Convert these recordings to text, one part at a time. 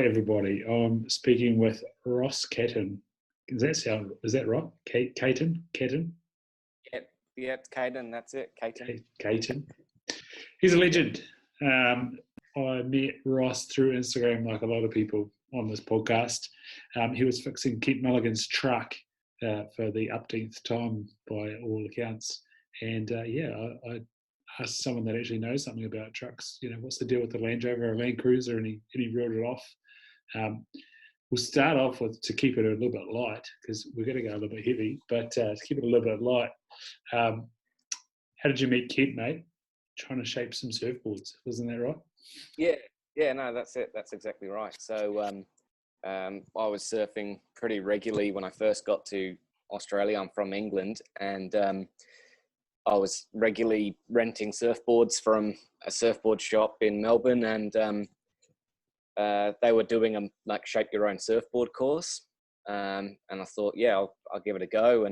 everybody. I'm speaking with Ross Caton. Is that right? Caton? Yep, Caton, that's it, Caton. Caton. He's a legend. I met Ross through Instagram, like a lot of people on this podcast. He was fixing Keith Mulligan's truck for the upteenth time by all accounts. And I asked someone that actually knows something about trucks, what's the deal with the Land Rover or Land Cruiser, and he reeled it off. We'll start off with, to keep it a little bit light, because we're going to go a little bit heavy, but to keep it a little bit light, how did you meet Kent, mate? Trying to shape some surfboards, wasn't that right? Yeah, no, that's it. That's exactly right. So I was surfing pretty regularly when I first got to Australia. I'm from England, and I was regularly renting surfboards from a surfboard shop in Melbourne, and they were doing a shape your own surfboard course, and I thought, I'll give it a go.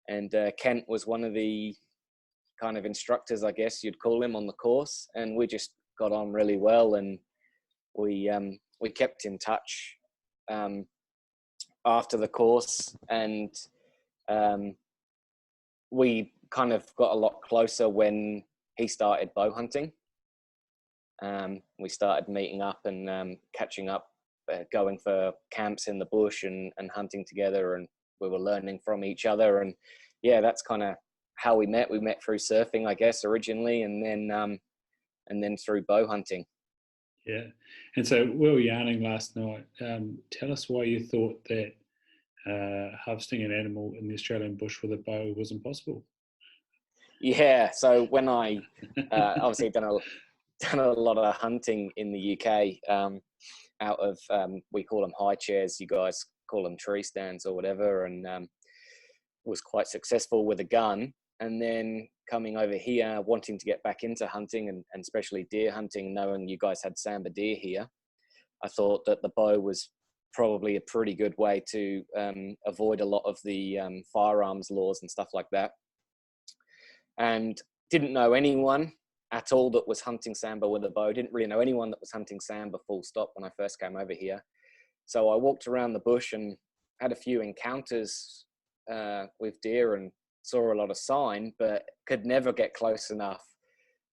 And Kent was one of the kind of instructors, I guess you'd call him, on the course, and we just got on really well, and we kept in touch after the course, and we kind of got a lot closer when he started bow hunting. We started meeting up and catching up, going for camps in the bush and hunting together, and we were learning from each other. And that's kind of how we met. We met through surfing, I guess, originally, and then through bow hunting. Yeah. And so we were yarning last night. Tell us why you thought that harvesting an animal in the Australian bush with a bow was impossible. Yeah. So when I obviously done a lot of hunting in the UK, out of we call them high chairs, you guys call them tree stands or whatever, and was quite successful with a gun. And then coming over here, wanting to get back into hunting and especially deer hunting, knowing you guys had sambar deer here, I thought that the bow was probably a pretty good way to avoid a lot of the firearms laws and stuff like that. And didn't know anyone at all that was hunting sambar with a bow. Didn't really know anyone that was hunting sambar full stop when I first came over here. So I walked around the bush and had a few encounters with deer and saw a lot of sign, but could never get close enough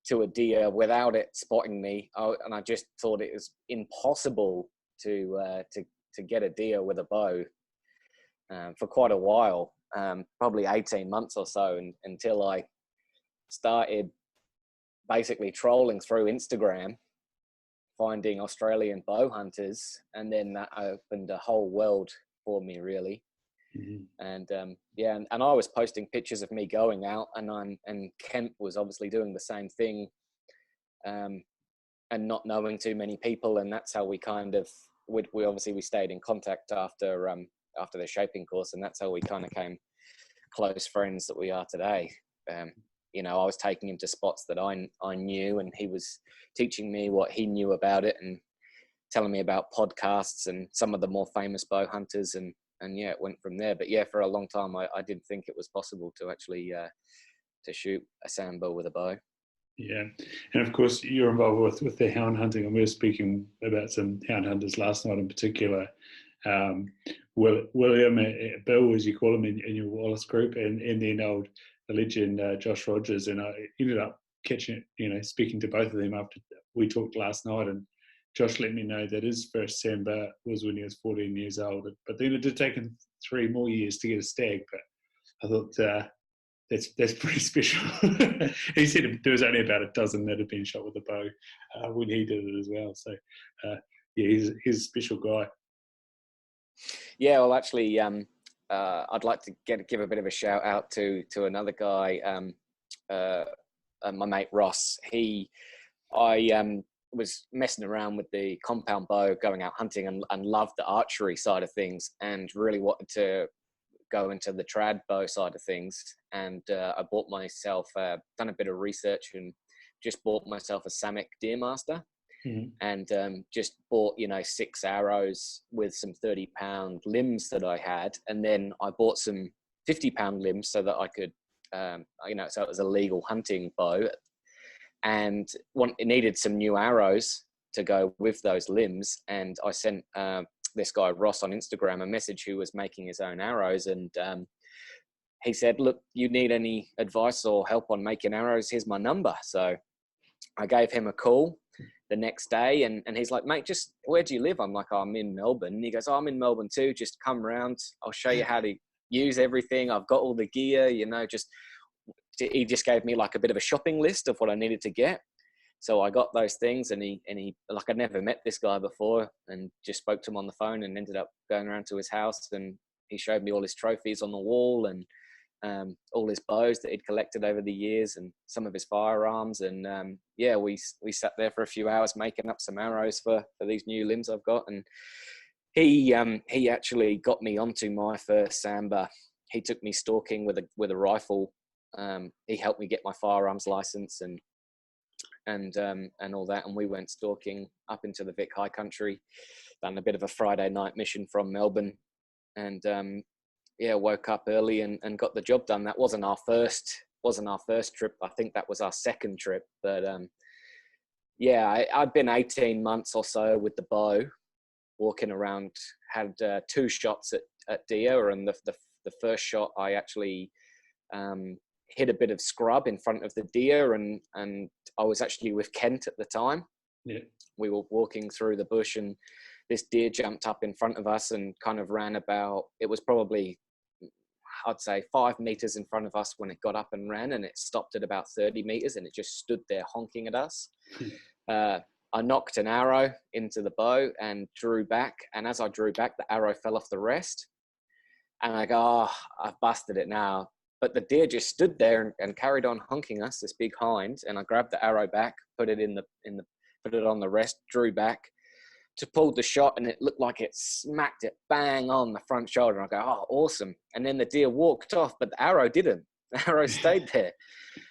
to a deer without it spotting me. And I just thought it was impossible to get a deer with a bow for quite a while, probably 18 months or so, until I started basically trolling through Instagram, finding Australian bow hunters, and then that opened a whole world for me, really. Mm-hmm. And I was posting pictures of me going out, and Kent was obviously doing the same thing, and not knowing too many people, and that's how we kind of we stayed in contact after the shaping course, and that's how we kind of came close friends that we are today. I was taking him to spots that I knew, and he was teaching me what he knew about it and telling me about podcasts and some of the more famous bow hunters, and it went from there. But for a long time I didn't think it was possible to actually to shoot a sambar with a bow. Yeah, and of course you're involved with the hound hunting, and we were speaking about some hound hunters last night in particular. William, Bill, as you call him in your Wallace group, and then the legend Josh Rogers, and I ended up catching it, speaking to both of them after we talked last night, and Josh let me know that his first sambar was when he was 14 years old, but then it did take him 3 more years to get a stag. But I thought that's pretty special. He said there was only about a dozen that had been shot with a bow when he did it as well. So he's a special guy. Yeah, well, actually, I'd like to give a bit of a shout out to another guy, my mate Ross. I was messing around with the compound bow, going out hunting, and loved the archery side of things, and really wanted to go into the trad bow side of things. And I bought myself, done a bit of research, and just bought myself a Samick Deermaster. Mm-hmm. And just bought 6 arrows with some 30-pound limbs that I had, and then I bought some 50-pound limbs so that I could so it was a legal hunting bow, and it needed some new arrows to go with those limbs. And I sent this guy Ross on Instagram a message who was making his own arrows, and he said, look, you need any advice or help on making arrows, here's my number. So I gave him a call the next day, and he's like, mate, just where do you live? I'm like, oh, I'm in Melbourne. And he goes, oh, I'm in Melbourne too, just come round, I'll show you how to use everything, I've got all the gear, you know. Just he just gave me like a bit of a shopping list of what I needed to get. So I got those things, and he like, I'd never met this guy before, and just spoke to him on the phone, and ended up going around to his house, and he showed me all his trophies on the wall, and all his bows that he'd collected over the years, and some of his firearms. And yeah, we sat there for a few hours making up some arrows for these new limbs I've got. And he actually got me onto my first samba. He took me stalking with a rifle. He helped me get my firearms license and all that, and we went stalking up into the Vic High Country, done a bit of a Friday night mission from Melbourne, and yeah, woke up early and got the job done. That wasn't our first trip. I think that was our second trip. But yeah, I'd been 18 months or so with the bow, walking around, had 2 shots at deer, and the first shot I actually hit a bit of scrub in front of the deer, and I was actually with Kent at the time. Yeah. We were walking through the bush, and this deer jumped up in front of us and kind of ran about, it was probably, I'd say 5 meters in front of us when it got up and ran, and it stopped at about 30 meters, and it just stood there honking at us. I knocked an arrow into the bow and drew back, and as I drew back, the arrow fell off the rest, and I go, oh, I've busted it now. But the deer just stood there and carried on honking us, this big hind, and I grabbed the arrow back, put it put it on the rest, drew back to pull the shot, and it looked like it smacked it bang on the front shoulder. And I go, oh, awesome. And then the deer walked off, but the arrow didn't. The arrow stayed there.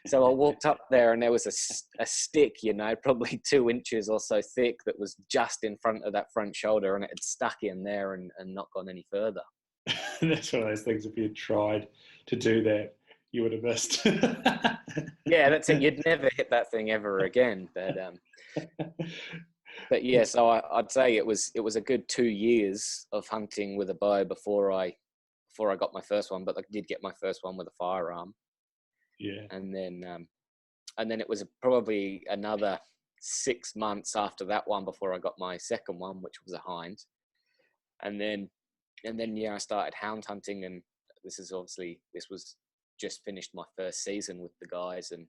So I walked up there, and there was a stick, you know, probably 2 inches or so thick, that was just in front of that front shoulder, and it had stuck in there and not gone any further. That's one of those things, if you had tried to do that, you would have missed. Yeah, that's it. You'd never hit that thing ever again. But yeah, so I'd say it was a good 2 years of hunting with a bow before I got my first one. But I did get my first one with a firearm. Yeah. And then it was probably another 6 months after that one before I got my second one, which was a hind. And then yeah, I started hound hunting, and this was just finished my first season with the guys, and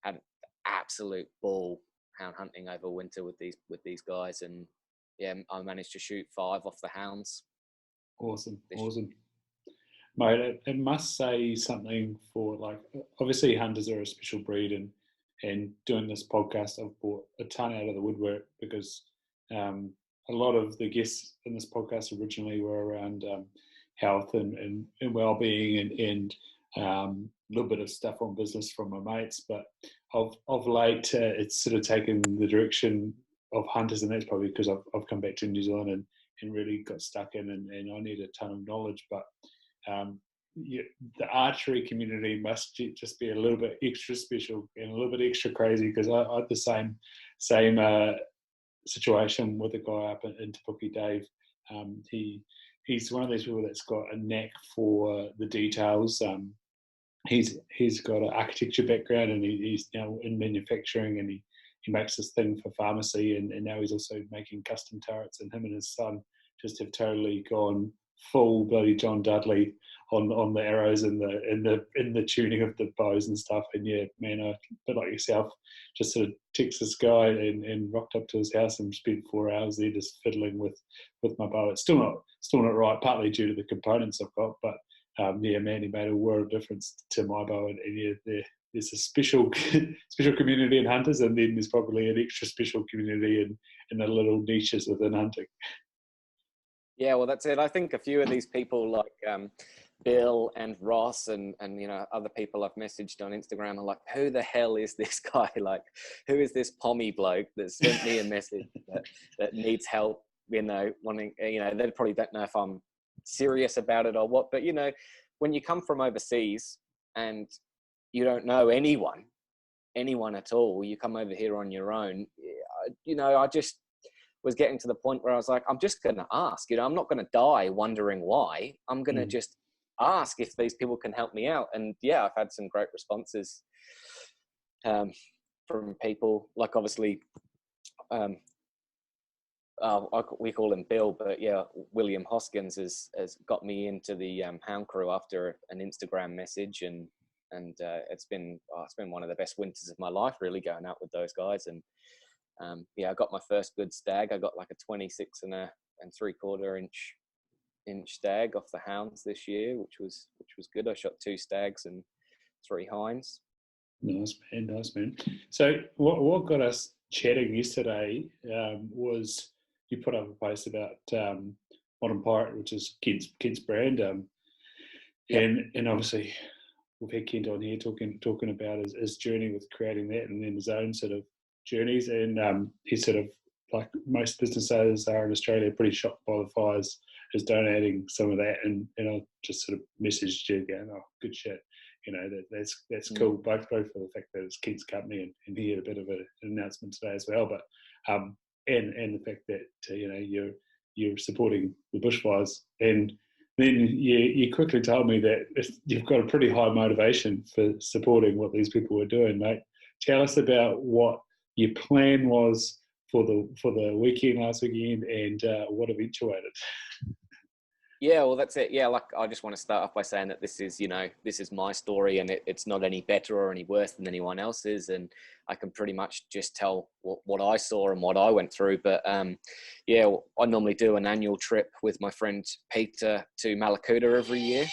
had an absolute ball hound hunting over winter with these guys. And yeah, I managed to shoot 5 off the hounds. Awesome. Mate, it must say something for, like, obviously hunters are a special breed, and doing this podcast, I've brought a ton out of the woodwork, because a lot of the guests in this podcast originally were around health and well-being, and a little bit of stuff on business from my mates. But of late, it's sort of taken the direction of hunters, and that's probably because I've come back to New Zealand and really got stuck in, and I need a ton of knowledge. But the archery community must just be a little bit extra special and a little bit extra crazy, because I had the same situation with a guy up in Te Puke, Dave. He's one of these people that's got a knack for the details. He's got an architecture background, and he's now in manufacturing, and he makes this thing for pharmacy, and now he's also making custom turrets, and him and his son just have totally gone full bloody John Dudley on the arrows and the tuning of the bows and stuff. And yeah, man, a bit like yourself, just sort of text this guy and rocked up to his house and spent 4 hours there just fiddling with my bow. It's still not right, partly due to the components I've got, but yeah, man, he made a world of difference to my bow. And yeah, there's a special community in hunters, and then there's probably an extra special community in the little niches within hunting. Yeah, well, that's it. I think a few of these people, like Bill and Ross and you know, other people I've messaged on Instagram, are like, who the hell is this guy? Like, who is this pommy bloke that sent me a message that needs help? You know, wanting, you know, they probably don't know if I'm serious about it or what. But you know, when you come from overseas and you don't know anyone at all, you come over here on your own. I just was getting to the point where I was like, I'm just going to ask, I'm not going to die wondering why. I'm going to just ask if these people can help me out. And yeah, I've had some great responses from people, like obviously, we call him Bill, but yeah, William Hoskins has got me into the Hound Crew after an Instagram message, and it's been one of the best winters of my life, really, going out with those guys. And I got my first good stag. I got like a 26 and 3/4 inch stag off the hounds this year, which was good. I shot 2 stags and 3 hinds. Nice man. So what got us chatting yesterday was you put up a post about Modern Pirate, which is Kent's brand, and obviously we've had Kent on here talking about his journey with creating that, and then his own sort of journeys, and he's sort of, like most business owners are in Australia, pretty shocked by the fires, is donating some of that, and I just sort of messaged you going, oh, good shit. That's cool, both for the fact that it's Kent's company, and he had a bit of an announcement today as well, but and the fact that you're supporting the bushfires, and then you quickly told me that you've got a pretty high motivation for supporting what these people are doing, mate. Tell us about what your plan was for the weekend last weekend, and what eventuated. Yeah, well, that's it. Yeah, like, I just want to start off by saying that this is my story, and it's not any better or any worse than anyone else's. And I can pretty much just tell what I saw and what I went through. But I normally do an annual trip with my friend Peter to Mallacoota every year.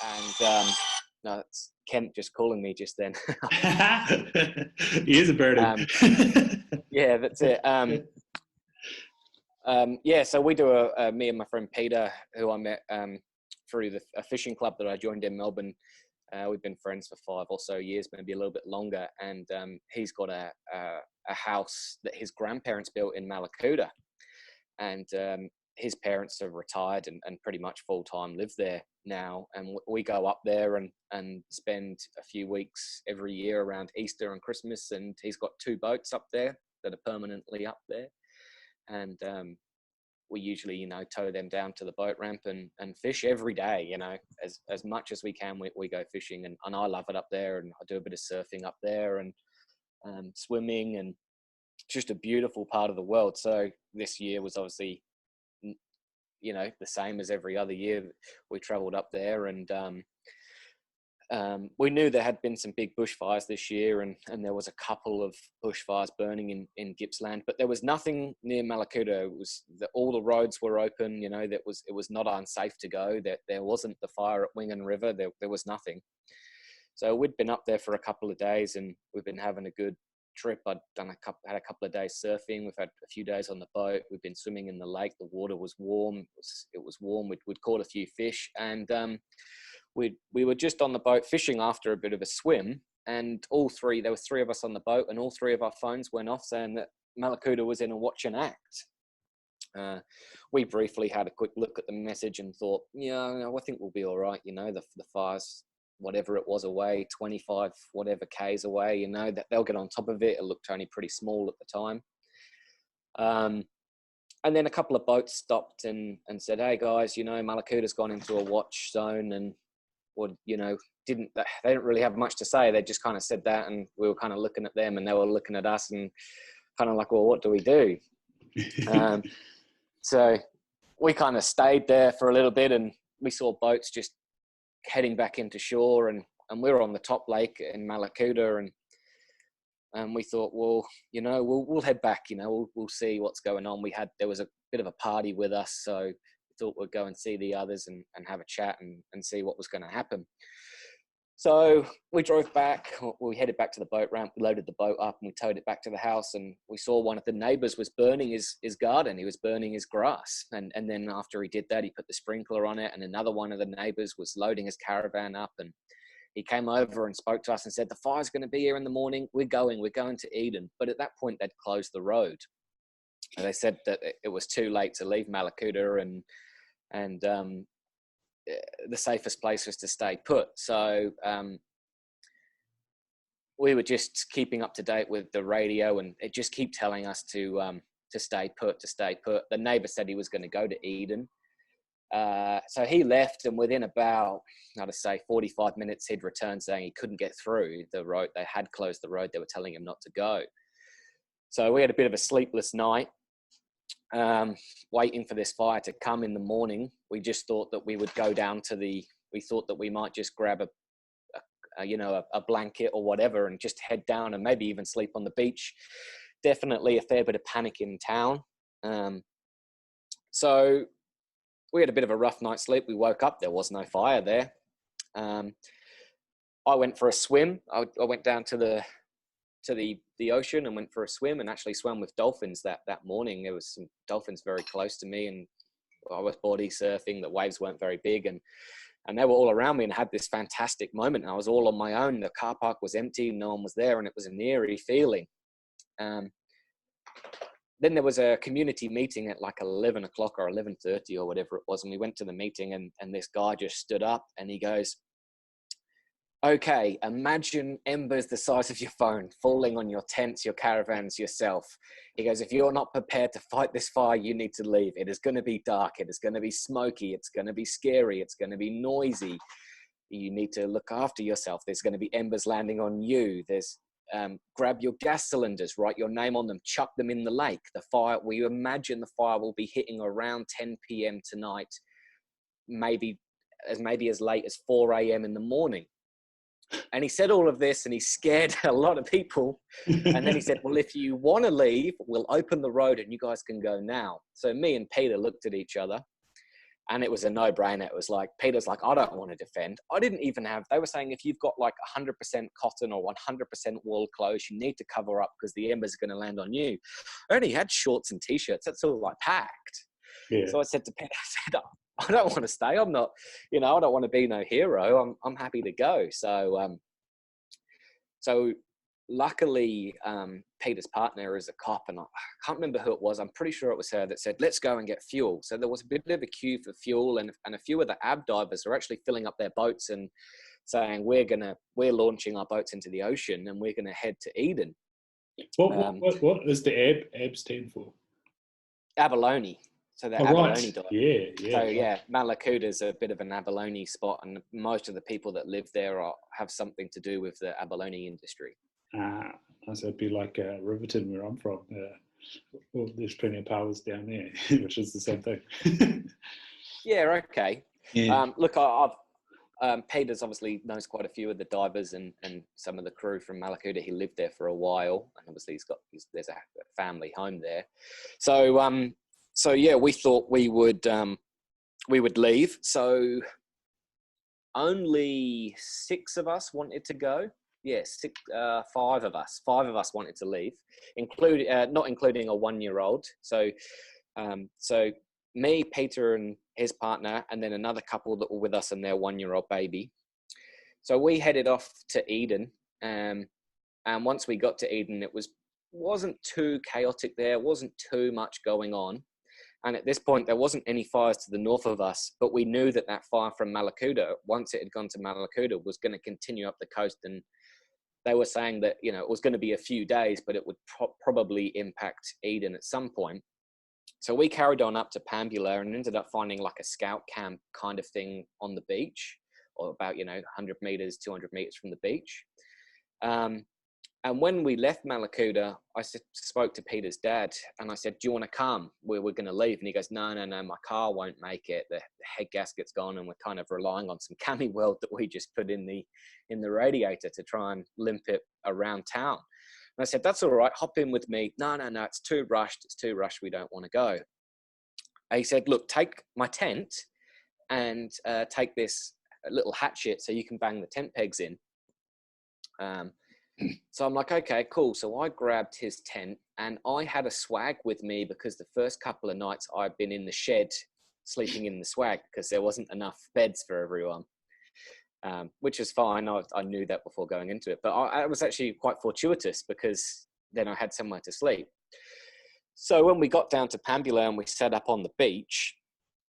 And no, it's Kent just calling me just then. He is a birdie. Yeah, that's it. So we do me and my friend Peter, who I met through a fishing club that I joined in Melbourne. We've been friends for 5 or so years, maybe a little bit longer. And he's got a house that his grandparents built in Mallacoota. And his parents have retired and pretty much full-time live there now. And we go up there and spend a few weeks every year around Easter and Christmas. And he's got 2 boats up there that are permanently up there. And we usually, tow them down to the boat ramp and fish every day, as much as we can. We go fishing, and I love it up there, and I do a bit of surfing up there, and swimming, and just a beautiful part of the world. So this year was obviously, the same as every other year. We traveled up there, and we knew there had been some big bushfires this year, and there was a couple of bushfires burning in Gippsland, but there was nothing near Mallacoota. It was all the roads were open. It was not unsafe to go. That there wasn't the fire at Wingan River. There was nothing. So we'd been up there for a couple of days, and we've been having a good trip. I'd had a couple of days surfing. We've had a few days on the boat. We've been swimming in the lake. The water was warm. It was warm. We'd caught a few fish, and we were just on the boat fishing after a bit of a swim, and there were 3 of us on the boat, and all 3 of our phones went off saying that Mallacoota was in a watch and act. We briefly had a quick look at the message and thought, I think we'll be all right. The fire's whatever it was away, 25 whatever Ks away, that they'll get on top of it. It looked only pretty small at the time. And then a couple of boats stopped and said, hey guys, Mallacoota's gone into a watch zone, and they didn't really have much to say. They just kind of said that, and we were kind of looking at them, and they were looking at us, and kind of like, well, what do we do? So we kind of stayed there for a little bit, and we saw boats just heading back into shore, and we were on the top lake in Mallacoota, and we thought, well, we'll head back, we'll see what's going on. There was a bit of a party with us, so we thought we'd go and see the others and have a chat and see what was going to happen. So we drove back. We headed back to the boat ramp. We loaded the boat up and we towed it back to the house. And we saw one of the neighbours was burning his garden. He was burning his grass. And then after he did that, he put the sprinkler on it. And another one of the neighbours was loading his caravan up. And he came over and spoke to us and said, the fire's going to be here in the morning. We're going to Eden. But at that point, they'd closed the road. And they said that it was too late to leave Mallacoota, and the safest place was to stay put. So we were just keeping up to date with the radio, and it just kept telling us to stay put, to stay put. The neighbor said he was going to go to Eden. So he left, and within about, I'd say 45 minutes, he'd returned saying he couldn't get through the road. They had closed the road. They were telling him not to go. So we had a bit of a sleepless night, waiting for this fire to come in the morning. We just thought that we would go down to we thought that we might just grab a blanket or whatever and just head down and maybe even sleep on the beach. Definitely a fair bit of panic in town. So we had a bit of a rough night's sleep. We woke up, there was no fire there. I went for a swim. I went down to the ocean and went for a swim, and actually swam with dolphins that morning. There was some dolphins very close to me, and I was body surfing. The waves weren't very big, and they were all around me, and had this fantastic moment. I was all on my own. The car park was empty. No one was there, and it was an eerie feeling. Then there was a community meeting at like 11 o'clock or 11:30 or whatever it was. And we went to the meeting, and this guy just stood up and he goes, okay, imagine embers the size of your phone falling on your tents, your caravans, yourself. He goes, if you're not prepared to fight this fire, you need to leave. It is going to be dark. It is going to be smoky. It's going to be scary. It's going to be noisy. You need to look after yourself. There's going to be embers landing on you. There's grab your gas cylinders, write your name on them, chuck them in the lake. The fire, we imagine the fire will be hitting around 10 p.m. tonight, maybe as late as 4 a.m. in the morning. And he said all of this, and he scared a lot of people. And then he said, well, if you want to leave, we'll open the road and you guys can go now. So me and Peter looked at each other, and it was a no-brainer. It was like, Peter's like, I don't want to defend. I didn't even have, they were saying if you've got like 100% cotton or 100% wool clothes, you need to cover up because the embers are going to land on you. I only had shorts and t-shirts. That's all I packed. Yeah. So I said to Peter, I said, I don't want to stay. I'm not, I don't want to be no hero. I'm happy to go. So, luckily, Peter's partner is a cop, and I can't remember who it was. I'm pretty sure it was her that said, let's go and get fuel. So there was a bit of a queue for fuel, and a few of the ab divers are actually filling up their boats and saying, we're launching our boats into the ocean and we're going to head to Eden. What is the ab stand for? Abalone. So they're abalone divers. Yeah. So yeah, Mallacoota is a bit of an abalone spot, and most of the people that live there have something to do with the abalone industry. So it'd be like Riverton, where I'm from. Well, there's plenty of powers down there, which is the same thing. Yeah, okay. Yeah. Look, Peter's obviously knows quite a few of the divers and some of the crew from Mallacoota. He lived there for a while, and obviously there's a family home there. So yeah, we thought we would leave. So only 6 of us wanted to go. Yeah, 5 of us. 5 of us wanted to leave, not including a 1-year-old. So me, Peter, and his partner, and then another couple that were with us and their 1-year-old baby. So we headed off to Eden, and once we got to Eden, it wasn't too chaotic there. Wasn't too much going on. And at this point, there wasn't any fires to the north of us, but we knew that fire from Mallacoota, once it had gone to Mallacoota, was going to continue up the coast. And they were saying that, it was going to be a few days, but it would probably impact Eden at some point. So we carried on up to Pambula and ended up finding like a scout camp kind of thing on the beach, or about, 100 meters, 200 meters from the beach. And when we left Mallacoota, I spoke to Peter's dad and I said, do you want to come? We're going to leave. And he goes, no, my car won't make it. The head gasket's gone, and we're kind of relying on some cami weld that we just put in the radiator to try and limp it around town. And I said, that's all right. Hop in with me. No, it's too rushed. It's too rushed. We don't want to go. And he said, look, take my tent and take this little hatchet so you can bang the tent pegs in. So I'm like, okay, cool. So I grabbed his tent, and I had a swag with me because the first couple of nights I'd been in the shed sleeping in the swag because there wasn't enough beds for everyone, which is fine. I knew that before going into it, but I was actually quite fortuitous because then I had somewhere to sleep. So when we got down to Pambula and we set up on the beach,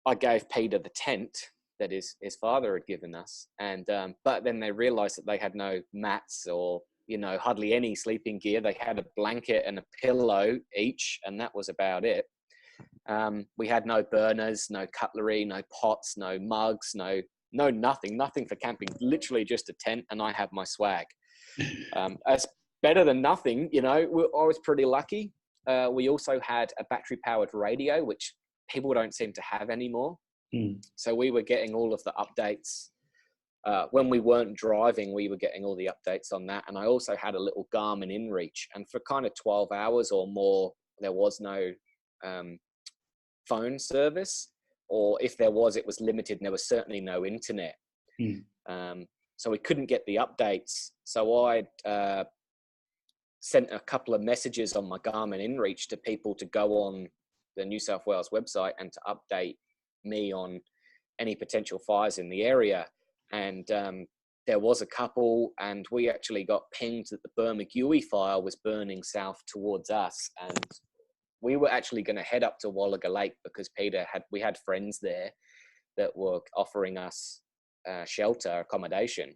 I gave Peter the tent that his father had given us. And, but then they realized that they had no mats or hardly any sleeping gear. They had a blanket and a pillow each, and that was about it. We had no burners, no cutlery, no pots, no mugs, no nothing for camping. Literally just a tent, and I had my swag. It's better than nothing, I was pretty lucky. We also had a battery-powered radio, which people don't seem to have anymore. So we were getting all of the updates. When we weren't driving, we were getting all the updates on that. And I also had a little Garmin InReach. And for kind of 12 hours or more, there was no phone service. Or if there was, it was limited, and there was certainly no internet. So we couldn't get the updates. So I sent a couple of messages on my Garmin InReach to people to go on the New South Wales website and to update me on any potential fires in the area. And there was a couple, and we actually got pinged that the Bermagui fire was burning south towards us. And we were actually going to head up to Wallaga Lake because we had friends there that were offering us shelter accommodation.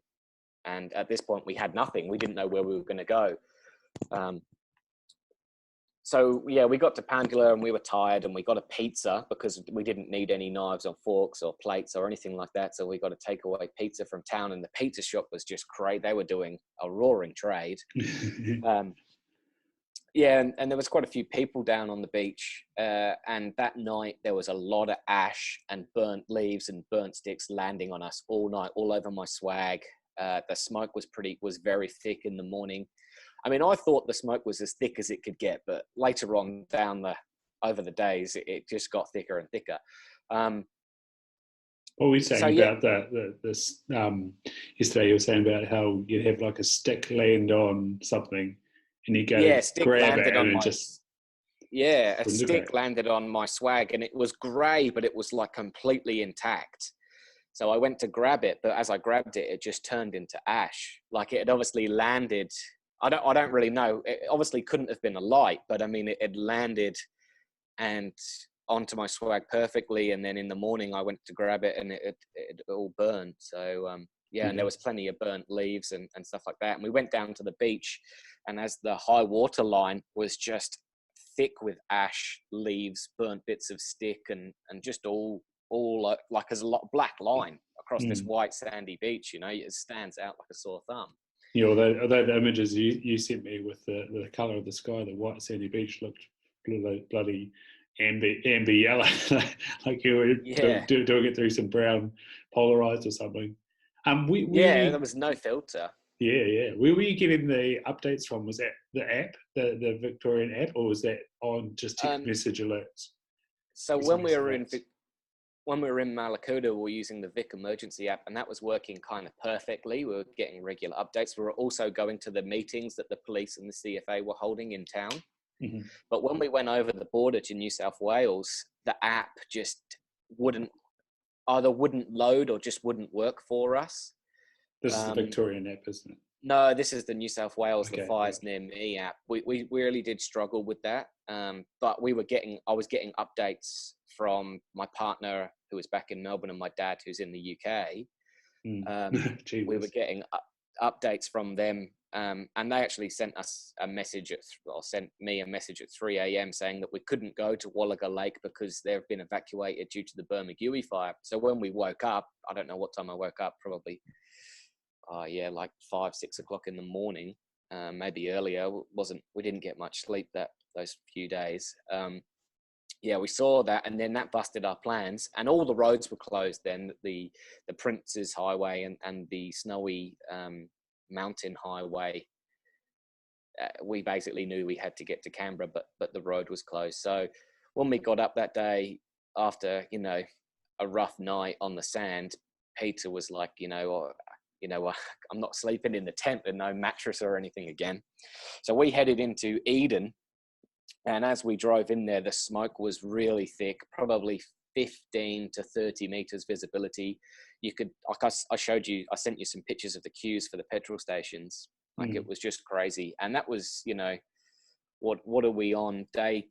And at this point we had nothing. We didn't know where we were going to go. So yeah, we got to Pandula and we were tired, and we got a pizza because we didn't need any knives or forks or plates or anything like that. So we got a takeaway pizza from town, and the pizza shop was just crazy. They were doing a roaring trade. Yeah, and there was quite a few people down on the beach. And that night there was a lot of ash and burnt leaves and burnt sticks landing on us all night, all over my swag. The smoke was very thick in the morning. I mean, I thought the smoke was as thick as it could get, but later on over the days, it just got thicker and thicker. What were you saying about this? Yesterday you were saying about how you'd have like a stick land on something, and you go grab it, and it just... Yeah, a stick landed on my swag, and it was grey, but it was like completely intact. So I went to grab it, but as I grabbed it, it just turned into ash. Like it had obviously landed... I don't really know. It obviously couldn't have been a light, but I mean, it had landed and onto my swag perfectly. And then in the morning I went to grab it, and it all burned. So, and there was plenty of burnt leaves and stuff like that. And we went down to the beach, and as the high water line was just thick with ash, leaves, burnt bits of stick, and just all like as a black line across this white sandy beach, it stands out like a sore thumb. Yeah, although the images you sent me with the colour of the sky, the white sandy beach looked bloody amber yellow, like you were doing it through some brown polarized or something. There was no filter. Yeah. Where were you getting the updates from? Was that the app, the Victorian app, or was that on just text message alerts? So when we were in Mallacoota, we were using the Vic emergency app, and that was working kind of perfectly. We were getting regular updates. We were also going to the meetings that the police and the CFA were holding in town. Mm-hmm. But when we went over the border to New South Wales, the app just wouldn't load or just wouldn't work for us. This is the Victorian app, isn't it? No, this is the New South Wales, the Fires Near Me app. We really did struggle with that. But I was getting updates from my partner who was back in Melbourne and my dad who's in the UK. We were getting updates from them. And they actually sent me a message at 3 a.m. saying that we couldn't go to Wallaga Lake because they've been evacuated due to the Bermagui fire. So when we woke up, I don't know what time I woke up, probably like 5-6 o'clock in the morning, maybe earlier. We didn't get much sleep those few days. We saw that, and then that busted our plans, and all the roads were closed then. The Prince's Highway and the snowy mountain highway, we basically knew we had to get to Canberra, but the road was closed. So when we got up that day after a rough night on the sand, Peter was like, I'm not sleeping in the tent with no mattress or anything again. So we headed into Eden, and as we drove in there, the smoke was really thick, probably 15 to 30 meters visibility. You could, like I sent you some pictures of the queues for the petrol stations. Like it was just crazy. And that was, what are we on? Day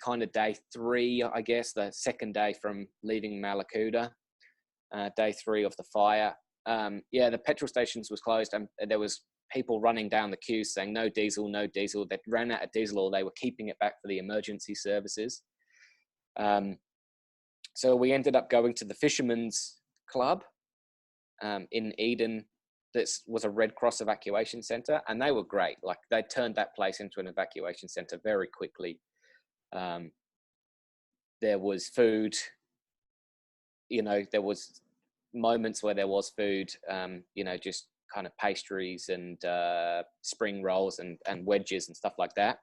3, I guess, the second day from leaving Mallacoota, day 3 of the fire. The petrol stations was closed, and there was people running down the queues saying no diesel, no diesel. They ran out of diesel, or they were keeping it back for the emergency services. So we ended up going to the Fisherman's Club in Eden. This was a Red Cross evacuation center, and they were great. Like, they turned that place into an evacuation center very quickly. There was food, there was moments where there was food, just kind of pastries and spring rolls and wedges and stuff like that.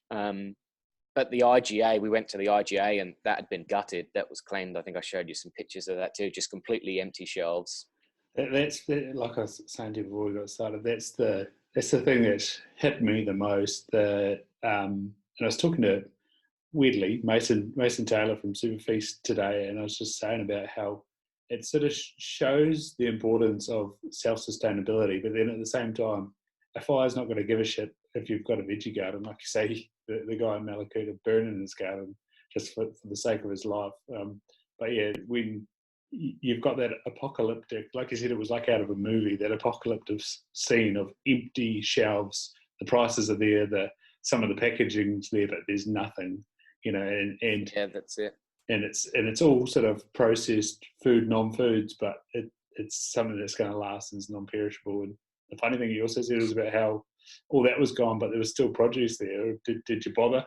But the IGA, we went to the IGA, and that had been gutted. That was claimed. I think I showed you some pictures of that too, just completely empty shelves. That's like I was saying to you before we got started. That's the thing that's hit me the most. And I was talking to, weirdly, Mason Taylor from Super Feast today, and I was just saying about how it sort of shows the importance of self-sustainability, but then at the same time, a fire's not going to give a shit if you've got a veggie garden, like you say, the guy in Mallacoota burning his garden just for the sake of his life. But yeah, when you've got that apocalyptic, like you said, it was like out of a movie, that apocalyptic scene of empty shelves, the prices are there, some of the packaging's there, but there's nothing, and yeah, that's it. And it's all sort of processed food, non-foods, but it's something that's going to last and is non-perishable. And the funny thing you also said was about how all that was gone, but there was still produce there. Did you bother?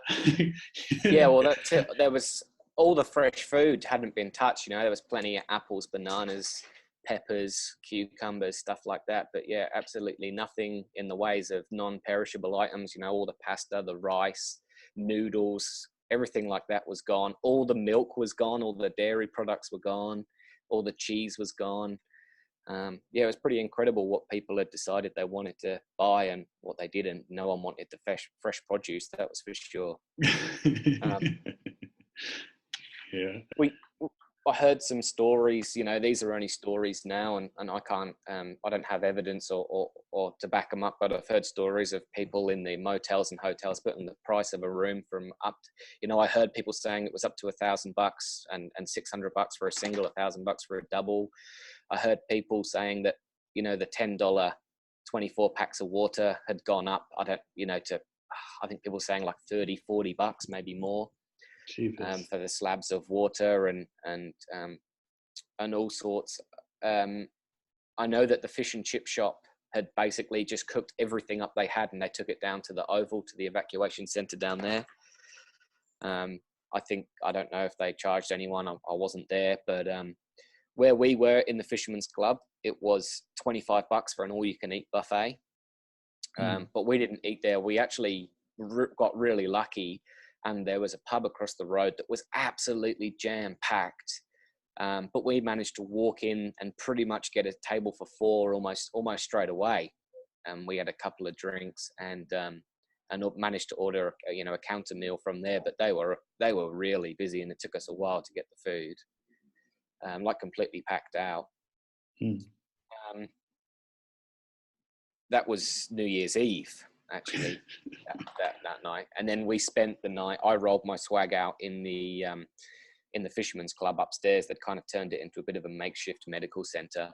Yeah, well, that's it. There was all the fresh food hadn't been touched. There was plenty of apples, bananas, peppers, cucumbers, stuff like that. But yeah, absolutely nothing in the ways of non-perishable items. All the pasta, the rice, noodles, everything like that was gone. All the milk was gone. All the dairy products were gone. All the cheese was gone. It was pretty incredible what people had decided they wanted to buy and what they didn't. No one wanted the fresh produce, that was for sure. Yeah. I heard some stories, these are only stories now, and I can't, I don't have evidence or to back them up, but I've heard stories of people in the motels and hotels putting the price of a room from up, I heard people saying it was up to $1,000 and $600 for a single, $1,000 for a double. I heard people saying that, the $10 24 packs of water had gone up. I think people were saying like $30-$40, maybe more. For the slabs of water and all sorts. I know that the fish and chip shop had basically just cooked everything up they had, and they took it down to the Oval, to the evacuation centre down there. I don't know if they charged anyone. I wasn't there, but where we were in the Fisherman's Club, it was $25 for an all-you-can-eat buffet. But we didn't eat there. We actually got really lucky. And there was a pub across the road that was absolutely jam-packed. But we managed to walk in and pretty much get a table for four almost straight away. We had a couple of drinks and managed to order a counter meal from there. But they were really busy, and it took us a while to get the food, completely packed out. That was New Year's Eve, actually, that night. And then we spent the night, I rolled my swag out in the Fisherman's Club upstairs. That kind of turned it into a bit of a makeshift medical center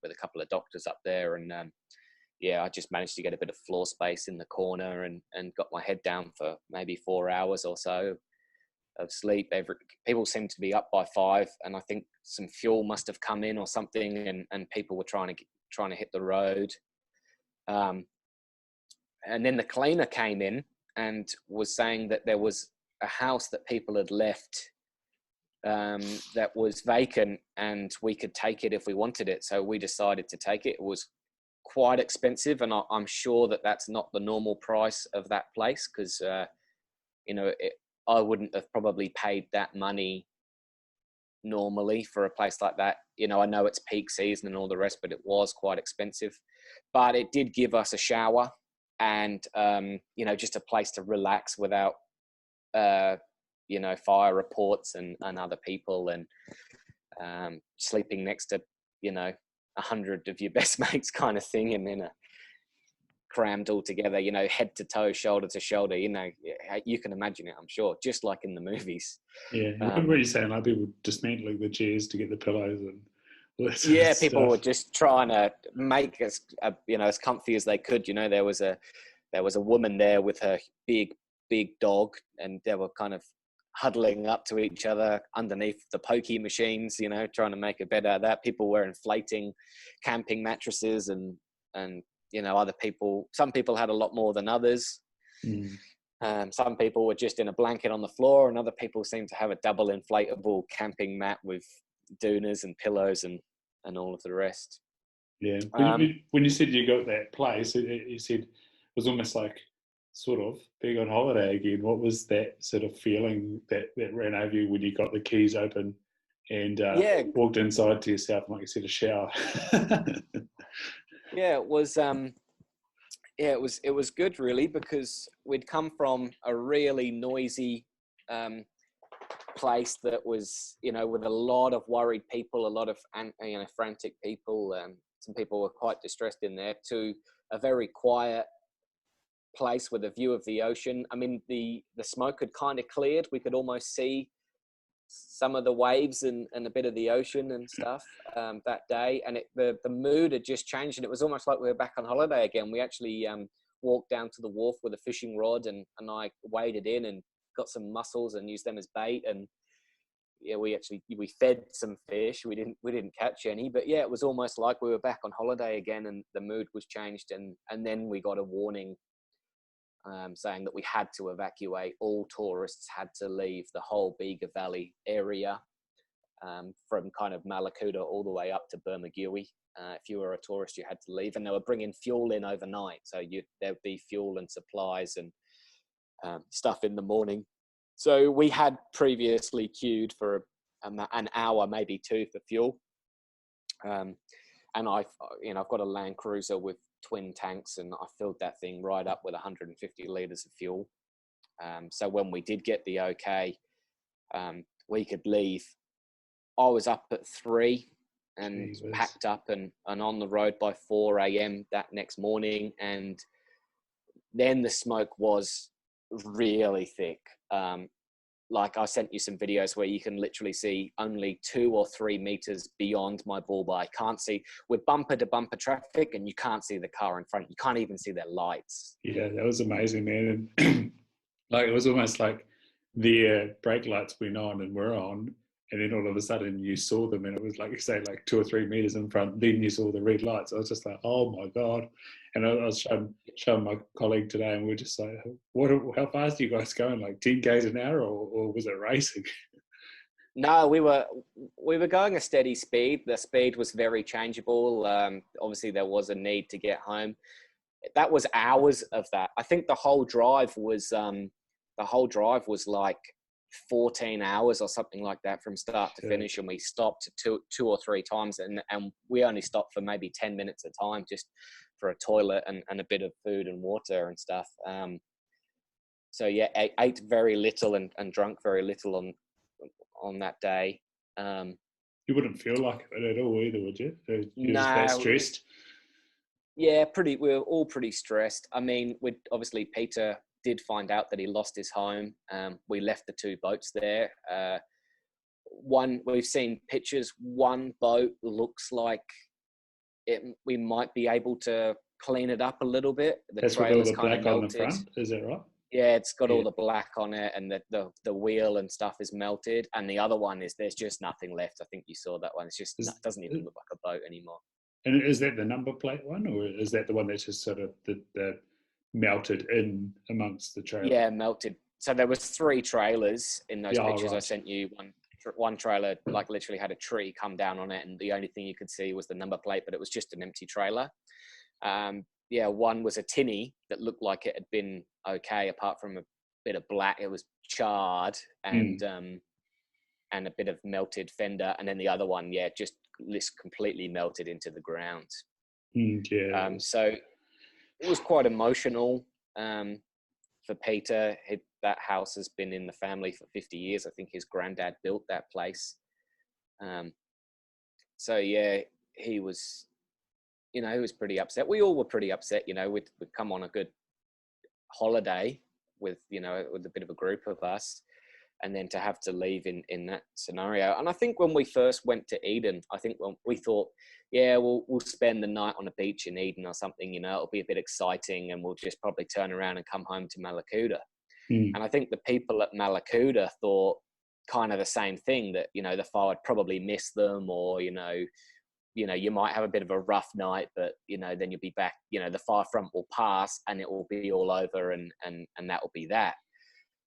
with a couple of doctors up there. And I just managed to get a bit of floor space in the corner and got my head down for maybe 4 hours or so of sleep. People seemed to be up by 5, and I think some fuel must have come in or something, and people were trying to hit the road. And then the cleaner came in and was saying that there was a house that people had left that was vacant, and we could take it if we wanted it. So we decided to take it. It was quite expensive, and I'm sure that that's not the normal price of that place, because I wouldn't have probably paid that money normally for a place like that. I know it's peak season and all the rest, but it was quite expensive. But it did give us a shower and just a place to relax without fire reports and other people, and sleeping next to 100 of your best mates kind of thing, and then crammed all together, head to toe, shoulder to shoulder. You can imagine it, I'm sure, just like in the movies. Yeah, what are you saying? Like people dismantling the chairs to get the pillows and Yeah, people were just trying to make us, as comfy as they could. There was a woman there with her big dog, and they were kind of huddling up to each other underneath the pokey machines, trying to make a bed out of that. People were inflating camping mattresses, and other people. Some people had a lot more than others. Some people were just in a blanket on the floor, and other people seemed to have a double inflatable camping mat with doonas and pillows and all of the rest. Yeah. When you said you got that place, you said it was almost like sort of being on holiday again. What was that sort of feeling that ran over you when you got the keys open and walked inside to yourself and, like you said, a shower? Yeah, it was. It was good, really, because we'd come from a really noisy place that was, with a lot of worried people, a lot of frantic people. Some people were quite distressed in there, to a very quiet place with a view of the ocean. I mean, the smoke had kind of cleared. We could almost see some of the waves and a bit of the ocean and stuff that day. And the mood had just changed, and it was almost like we were back on holiday again. We actually walked down to the wharf with a fishing rod, and I waded in and got some mussels and used them as bait. And we fed some fish. We didn't catch any, but it was almost like we were back on holiday again, and the mood was changed. And then we got a warning saying that we had to evacuate. All tourists had to leave the whole Bega Valley area, from kind of Mallacoota all the way up to Bermagui. If you were a tourist, you had to leave, and they were bringing fuel in overnight. So there would be fuel and supplies and stuff in the morning. So we had previously queued for an hour, maybe two, for fuel. And I've got a Land Cruiser with twin tanks, and I filled that thing right up with 150 litres of fuel. So when we did get the okay, we could leave. I was up at 3 and packed up and on the road by 4 a.m. that next morning. And then the smoke was really thick. Like, I sent you some videos where you can literally see only 2 or 3 meters beyond my bull bar. I can't see, with bumper to bumper traffic, and you can't see the car in front. You can't even see their lights. Yeah, that was amazing, man. And like, it was almost like their brake lights went on and were on, and then all of a sudden you saw them, and it was like you say, like 2 or 3 meters in front. Then you saw the red lights. I was just like, oh my god! And I was showing my colleague today, and we were just like, how fast are you guys going? Like 10 k's an hour, or was it racing? No, we were going a steady speed. The speed was very changeable. Obviously, there was a need to get home. That was hours of that. I think the whole drive was like 14 hours or something like that from start to finish, and we stopped two or three times, and we only stopped for maybe 10 minutes at a time, just for a toilet and a bit of food and water and stuff. So yeah, ate very little and drunk very little on that day. You wouldn't feel like it at all either, would you? You're just No, that stressed? Yeah, we were all pretty stressed. I mean, obviously Peter did find out that he lost his home. We left the 2 boats there. One, we've seen pictures. One boat looks like we might be able to clean it up a little bit. That's with all the black on the front, is that right? Yeah, it's got all the black on it, and the wheel and stuff is melted. And the other one there's just nothing left. I think you saw that one. It doesn't even look like a boat anymore. And is that the number plate one, or is that the one that's just sort of the melted in amongst the trailer? Yeah, melted. So there was 3 trailers in those pictures I sent you. One trailer like literally had a tree come down on it, and the only thing you could see was the number plate, but it was just an empty trailer. One was a tinny that looked like it had been okay, apart from a bit of black. It was charred and a bit of melted fender, and then the other one, just completely melted into the ground. So it was quite emotional for Peter. That house has been in the family for 50 years. I think his granddad built that place. So yeah, he was pretty upset. We all were pretty upset. We'd come on a good holiday with a bit of a group of us. and then to have to leave in that scenario. And I think when we first went to Eden, I think when we thought, yeah, we'll spend the night on a beach in Eden or something, it'll be a bit exciting, and we'll just probably turn around and come home to Mallacoota. And I think the people at Mallacoota thought kind of the same thing, that, the fire would probably miss them, or, you might have a bit of a rough night, but, then you'll be back, the fire front will pass and it will be all over, and that will be that.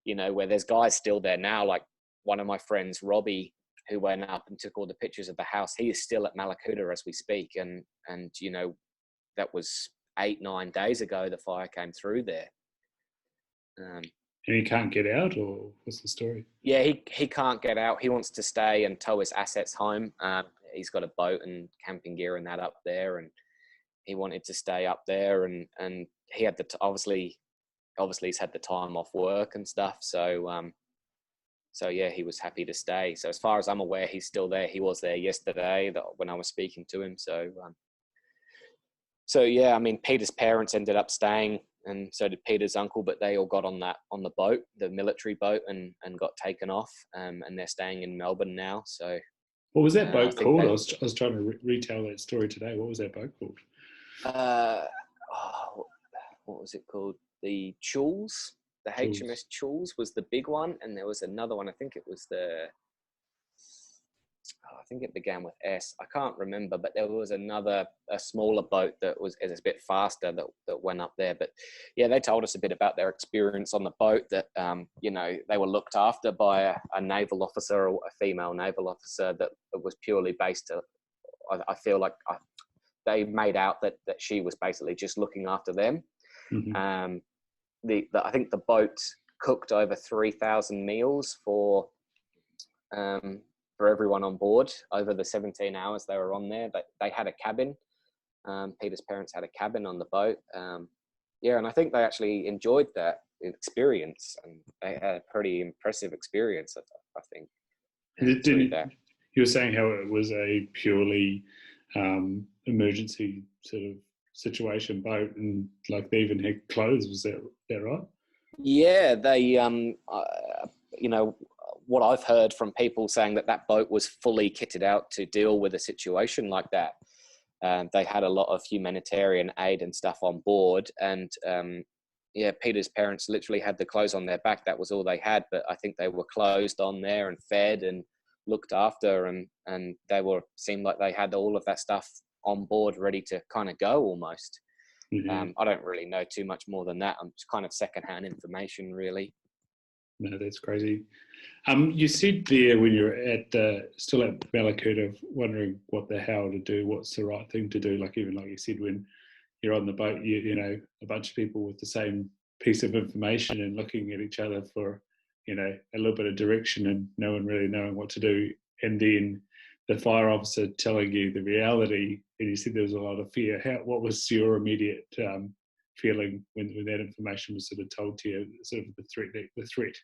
Where there's guys still there now, like one of my friends, Robbie, who went up and took all the pictures of the house. He is still at Mallacoota as we speak. And that was 8-9 days ago, the fire came through there. And he can't get out, or what's the story? Yeah, he can't get out. He wants to stay and tow his assets home. He's got a boat and camping gear and that up there, and he wanted to stay up there, and he had obviously he's had the time off work and stuff. So yeah, he was happy to stay. So as far as I'm aware, he's still there. He was there yesterday when I was speaking to him. So yeah, I mean, Peter's parents ended up staying, and so did Peter's uncle, but they all got on the boat, the military boat, and got taken off. And they're staying in Melbourne now. So what was that boat called? I was trying to retell that story today. What was that boat called? What was it called? The Choules. The HMS Choules was the big one, and there was another one. I think it was I think it began with S. I can't remember, but there was a smaller boat that is a bit faster that went up there. But yeah, they told us a bit about their experience on the boat, that they were looked after by a naval officer, or a female naval officer, that was purely based. I feel like they made out that she was basically just looking after them. Mm-hmm. I think the boat cooked over 3,000 meals for everyone on board over the 17 hours they were on there. But they had a cabin. Peter's parents had a cabin on the boat. And I think they actually enjoyed that experience, and they had a pretty impressive experience, I think. You were saying how it was a purely emergency sort of situation boat, and like they even had clothes. Was that right? Yeah, they what I've heard from people saying that boat was fully kitted out to deal with a situation like that. They had a lot of humanitarian aid and stuff on board, and Peter's parents literally had the clothes on their back. That was all they had, but I think they were closed on there and fed and looked after, and they seemed like they had all of that stuff on board ready to kind of go almost. Mm-hmm. I don't really know too much more than that. I'm just kind of secondhand information, really. No, that's crazy. You said there when you're still at Mallacoota, wondering what the hell to do, what's the right thing to do. Like even like you said, when you're on the boat, a bunch of people with the same piece of information and looking at each other for, a little bit of direction, and no one really knowing what to do. And then the fire officer telling you the reality, and you said there was a lot of fear. What was your immediate feeling when that information was sort of told to you, sort of the threat?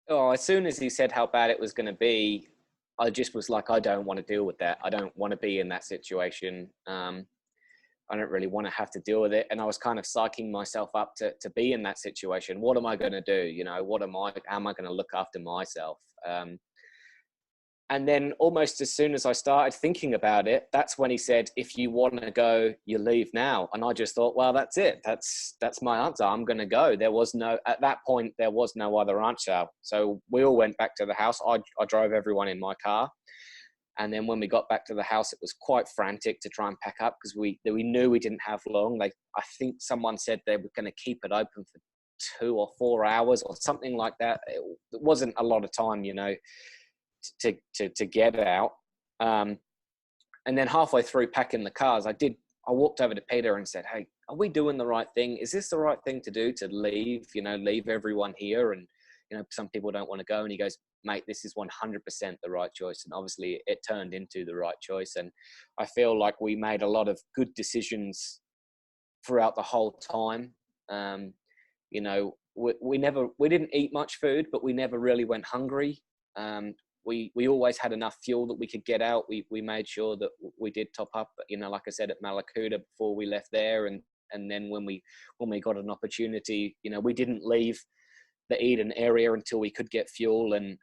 Oh, as soon as he said how bad it was going to be, I just was like, I don't want to deal with that. I don't want to be in that situation. I don't really want to have to deal with it. And I was kind of psyching myself up to be in that situation. What am I going to do? How am I going to look after myself? And then almost as soon as I started thinking about it, that's when he said, if you want to go, you leave now. And I just thought, well, that's it. That's my answer. I'm going to go. At that point, there was no other answer. So we all went back to the house. I drove everyone in my car. And then when we got back to the house, it was quite frantic to try and pack up, because we knew we didn't have long. I think someone said they were going to keep it open for 2 or 4 hours or something like that. It wasn't a lot of time, to get out. And then halfway through packing the cars, I walked over to Peter and said, hey, are we doing the right thing? Is this the right thing to do, to leave everyone here? And, some people don't want to go. And he goes, mate, this is 100% the right choice. And obviously it turned into the right choice. And I feel like we made a lot of good decisions throughout the whole time. We didn't eat much food, but we never really went hungry. We always had enough fuel that we could get out. We made sure that we did top up, like I said, at Mallacoota before we left there. And then when we got an opportunity, we didn't leave Eden area until we could get fuel, and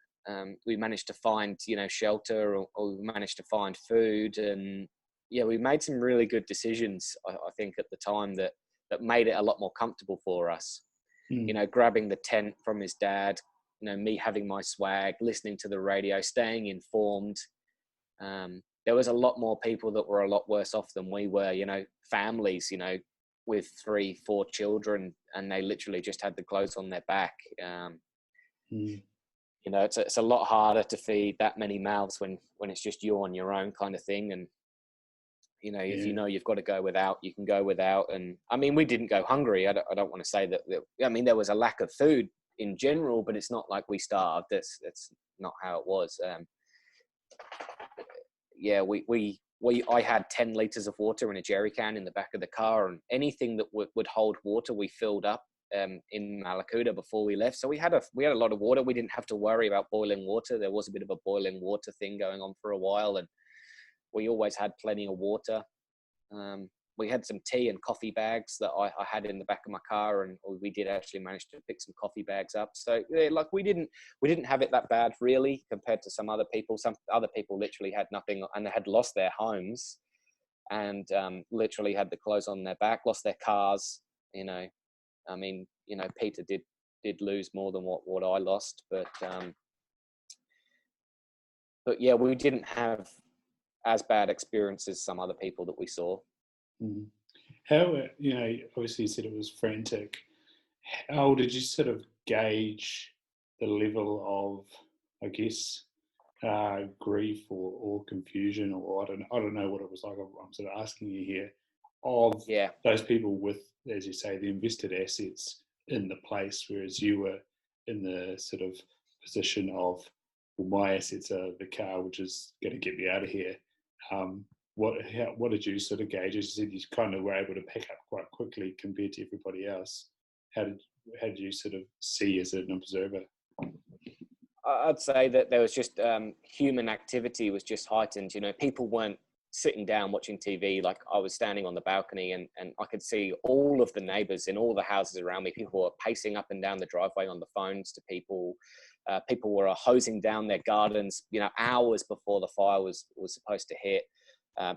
we managed to find, shelter, or we managed to find food. And yeah, we made some really good decisions, I think, at the time that made it a lot more comfortable for us. Grabbing the tent from his dad, me having my swag, listening to the radio, staying informed. There was a lot more people that were a lot worse off than we were, families, with 3-4 children, and they literally just had the clothes on their back. It's a lot harder to feed that many mouths when it's just you on your own kind of thing. And, if you've got to go without, you can go without. And I mean, we didn't go hungry. I don't want to say that, there was a lack of food in general, but it's not like we starved. That's not how it was. I had 10 liters of water in a jerry can in the back of the car, and anything that would hold water, we filled up in Mallacoota before we left. So we had a lot of water. We didn't have to worry about boiling water. There was a bit of a boiling water thing going on for a while, and we always had plenty of water. We had some tea and coffee bags that I had in the back of my car, and we did actually manage to pick some coffee bags up. So yeah, like we didn't have it that bad really compared to some other people. Some other people literally had nothing and they had lost their homes, and literally had the clothes on their back, lost their cars. Peter did lose more than what I lost, but yeah, we didn't have as bad experiences as some other people that we saw. How, obviously you said it was frantic. How did you sort of gauge the level of, I guess, grief or confusion, or I don't know what it was like. I'm sort of asking you here, of those people with, as you say, the invested assets in the place, whereas you were in the sort of position of, well, my assets are the car, which is going to get me out of here. What did you sort of gauge? As you said, you kind of were able to pick up quite quickly compared to everybody else. How did you sort of see as an observer? I'd say that there was just human activity was just heightened. People weren't sitting down watching TV. Like, I was standing on the balcony and I could see all of the neighbors in all the houses around me. People were pacing up and down the driveway on the phones to people. People were hosing down their gardens, hours before the fire was supposed to hit.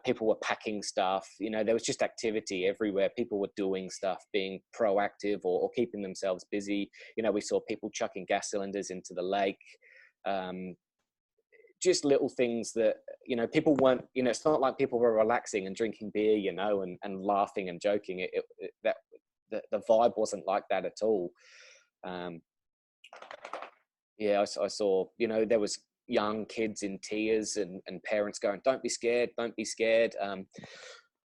People were packing stuff. There was just activity everywhere. People were doing stuff, being proactive or keeping themselves busy. We saw people chucking gas cylinders into the lake. Just little things that, people weren't, it's not like people were relaxing and drinking beer, and laughing and joking. The vibe wasn't like that at all. I saw, there was young kids in tears and parents going, don't be scared.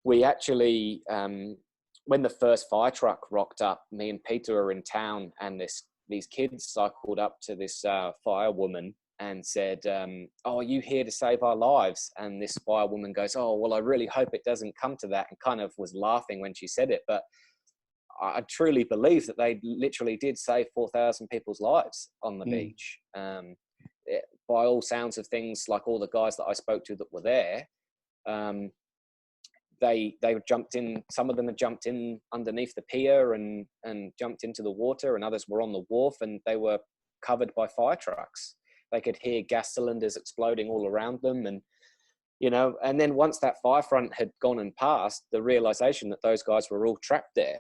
We actually, when the first fire truck rocked up, me and Peter were in town, and these kids cycled up to this firewoman and said, oh, are you here to save our lives? And this firewoman goes, oh, well, I really hope it doesn't come to that, and kind of was laughing when she said it. But I truly believe that they literally did save 4,000 people's lives on the beach. By all sounds of things, like all the guys that I spoke to that were there, they jumped in. Some of them had jumped in underneath the pier and jumped into the water, and others were on the wharf, and they were covered by fire trucks. They could hear gas cylinders exploding all around them, and and then once that fire front had gone and passed, the realization that those guys were all trapped there.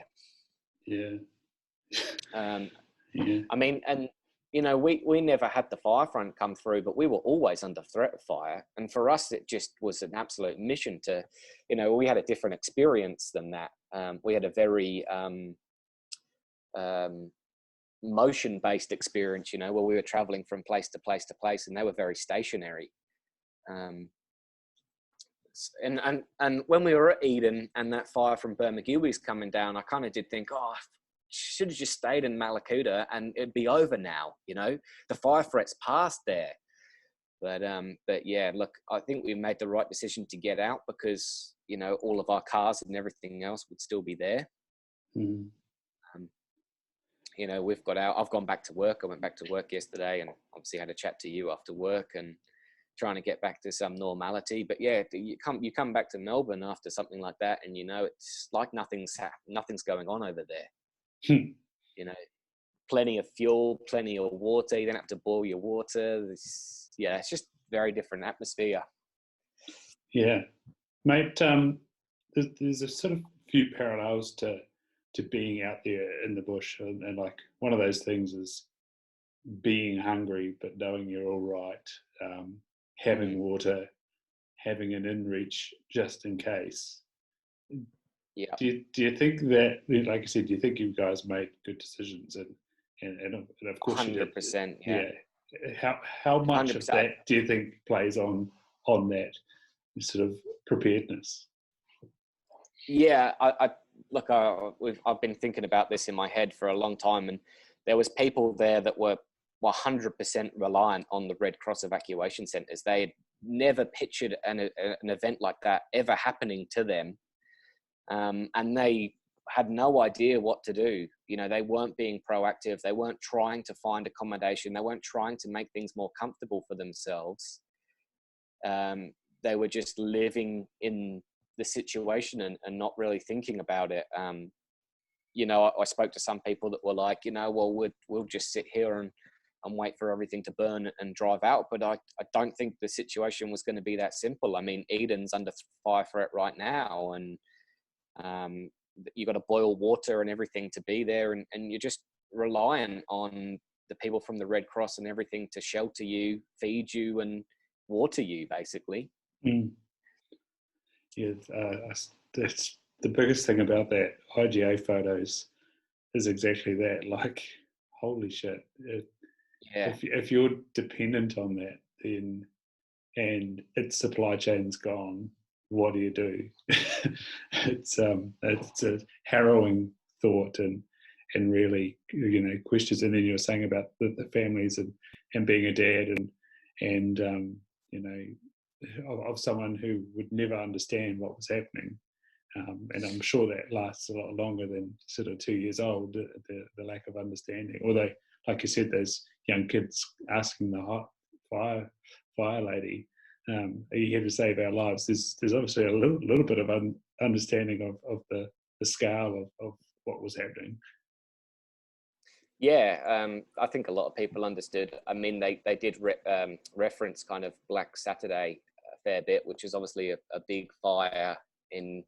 I mean, and we never had the fire front come through, but we were always under threat of fire. And for us, it just was an absolute mission to, we had a different experience than that. We had a very motion-based experience, where we were traveling from place to place to place, and they were very stationary. And when we were at Eden and that fire from Bermagui coming down, I kind of did think, oh, should have just stayed in Mallacoota and it'd be over now. The fire threat's past there. But yeah, look, I think we made the right decision to get out, because all of our cars and everything else would still be there. We've got out. I've gone back to work. I went back to work yesterday, and obviously had a chat to you after work and trying to get back to some normality. But yeah, you come back to Melbourne after something like that, and it's like nothing's going on over there. plenty of fuel, plenty of water. You don't have to boil your water. It's just very different atmosphere. Yeah, mate. There's a sort of few parallels to being out there in the bush, and like one of those things is being hungry but knowing you're all right, having water, having an in reach just in case. Yeah. Do you think that, like I said, do you think you guys made good decisions, and of course 100%. Yeah. How much 100%. of that do you think plays on that sort of preparedness? Yeah, I've been thinking about this in my head for a long time, and there was people there that were 100% reliant on the Red Cross evacuation centres. They had never pictured an event like that ever happening to them, and they had no idea what to do. They weren't being proactive. They weren't trying to find accommodation. They weren't trying to make things more comfortable for themselves. They were just living in the situation and not really thinking about it. I spoke to some people that were like, well, we'll just sit here and wait for everything to burn and drive out. But I don't think the situation was going to be that simple. I mean, Eden's under fire threat right now, and you got to boil water and everything to be there, and you're just relying on the people from the Red Cross and everything to shelter you, feed you, and water you, basically. Yeah, that's the biggest thing about that IGA photos is exactly that. Like, holy shit! If you're dependent on that, then and its supply chain's gone, what do you do? It's a harrowing thought, and really, questions. And then you were saying about the families and being a dad and of someone who would never understand what was happening. And I'm sure that lasts a lot longer than sort of 2 years old, the lack of understanding. Although, like you said, those young kids asking the hot fire lady, are you here to save our lives? There's obviously a little bit of understanding of the scale of what was happening. Yeah, I think a lot of people understood. I mean, they did reference kind of Black Saturday a fair bit, which is obviously a big fire in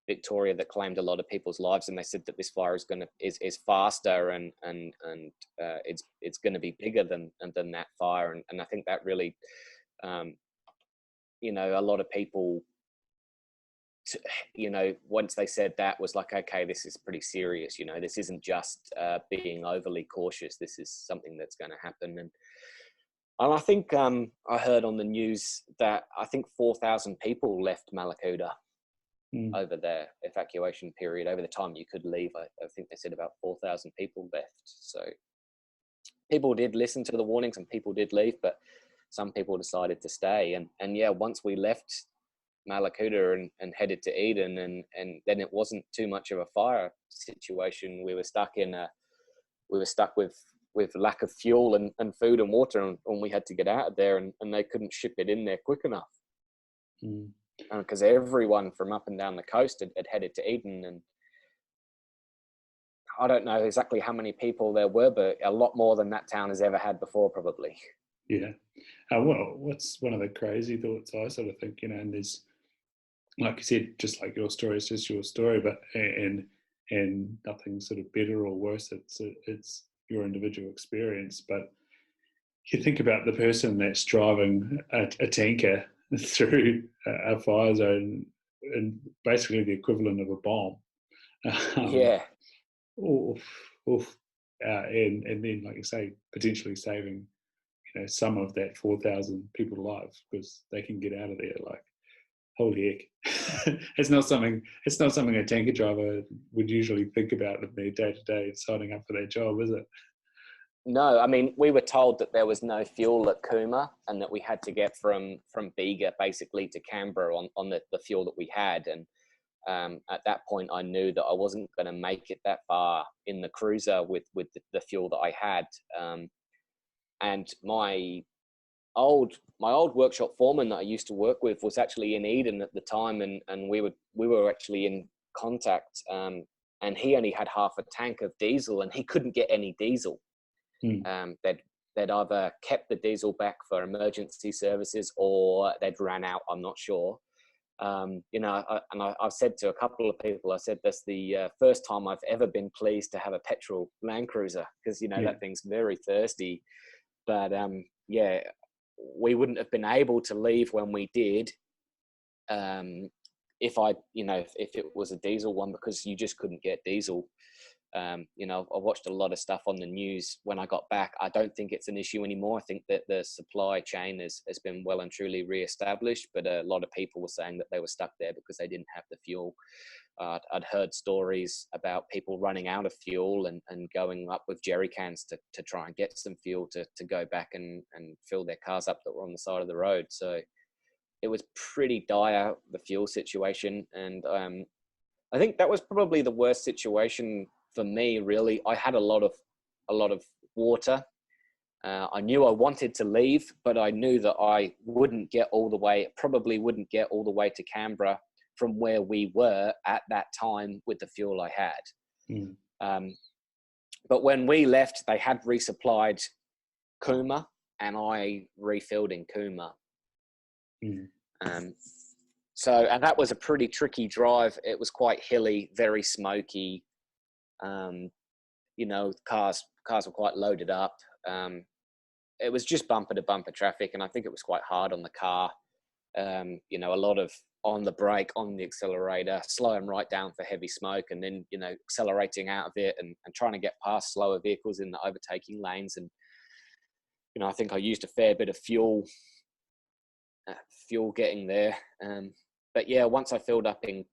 Victoria that claimed a lot of people's lives, and they said that this fire is faster and it's going to be bigger than that fire, and I think that really, a lot of people, once they said that, was like, okay, this is pretty serious. This isn't just being overly cautious. This is something that's going to happen. And I think I heard on the news that I think 4,000 people left Mallacoota over their evacuation period. Over the time you could leave, I think they said about 4,000 people left. So people did listen to the warnings and people did leave, but some people decided to stay. And yeah, once we left Mallacoota and headed to Eden, and then it wasn't too much of a fire situation. We were stuck with lack of fuel and food and water, and we had to get out of there, and they couldn't ship it in there quick enough because everyone from up and down the coast had headed to Eden. And I don't know exactly how many people there were, but a lot more than that town has ever had before, probably. Yeah. Well, what's one of the crazy thoughts I sort of think, and there's, like you said, just like your story, it's just your story, but and nothing sort of better or worse. It's your individual experience. But you think about the person that's driving a tanker through a fire zone, and basically the equivalent of a bomb. Yeah. And then, like you say, potentially saving, some of that 4,000 people lives because they can get out of there. Like, holy heck! It's not something a tanker driver would usually think about in their day-to-day signing up for that job, is it? No, I mean, we were told that there was no fuel at Cooma and that we had to get from Bega basically to Canberra on the fuel that we had. And at that point, I knew that I wasn't going to make it that far in the cruiser with the fuel that I had. And my old workshop foreman that I used to work with was actually in Eden at the time, and we were actually in contact. and he only had half a tank of diesel, and he couldn't get any diesel. They'd either kept the diesel back for emergency services, or they'd ran out. I'm not sure. I've said to a couple of people, I said that's the first time I've ever been pleased to have a petrol Land Cruiser, because that thing's very thirsty. But we wouldn't have been able to leave when we did if it was a diesel one, because you just couldn't get diesel. I watched a lot of stuff on the news when I got back. I don't think it's an issue anymore. I think that the supply chain has been well and truly re-established, but a lot of people were saying that they were stuck there because they didn't have the fuel. I'd heard stories about people running out of fuel and going up with jerry cans to try and get some fuel to go back and fill their cars up that were on the side of the road. So it was pretty dire, the fuel situation. And I think that was probably the worst situation for me, really. I had a lot of water. I knew I wanted to leave, but I knew that I probably wouldn't get all the way to Canberra from where we were at that time with the fuel I had. But when we left, they had resupplied Cooma, and I refilled in Cooma. And that was a pretty tricky drive. It was quite hilly, very smoky. Cars were quite loaded up. It was just bumper to bumper traffic, and I think it was quite hard on the car. A lot of on the brake, on the accelerator, slowing right down for heavy smoke, and then accelerating out of it and trying to get past slower vehicles in the overtaking lanes. And I think I used a fair bit of fuel getting there. But yeah, once I filled up in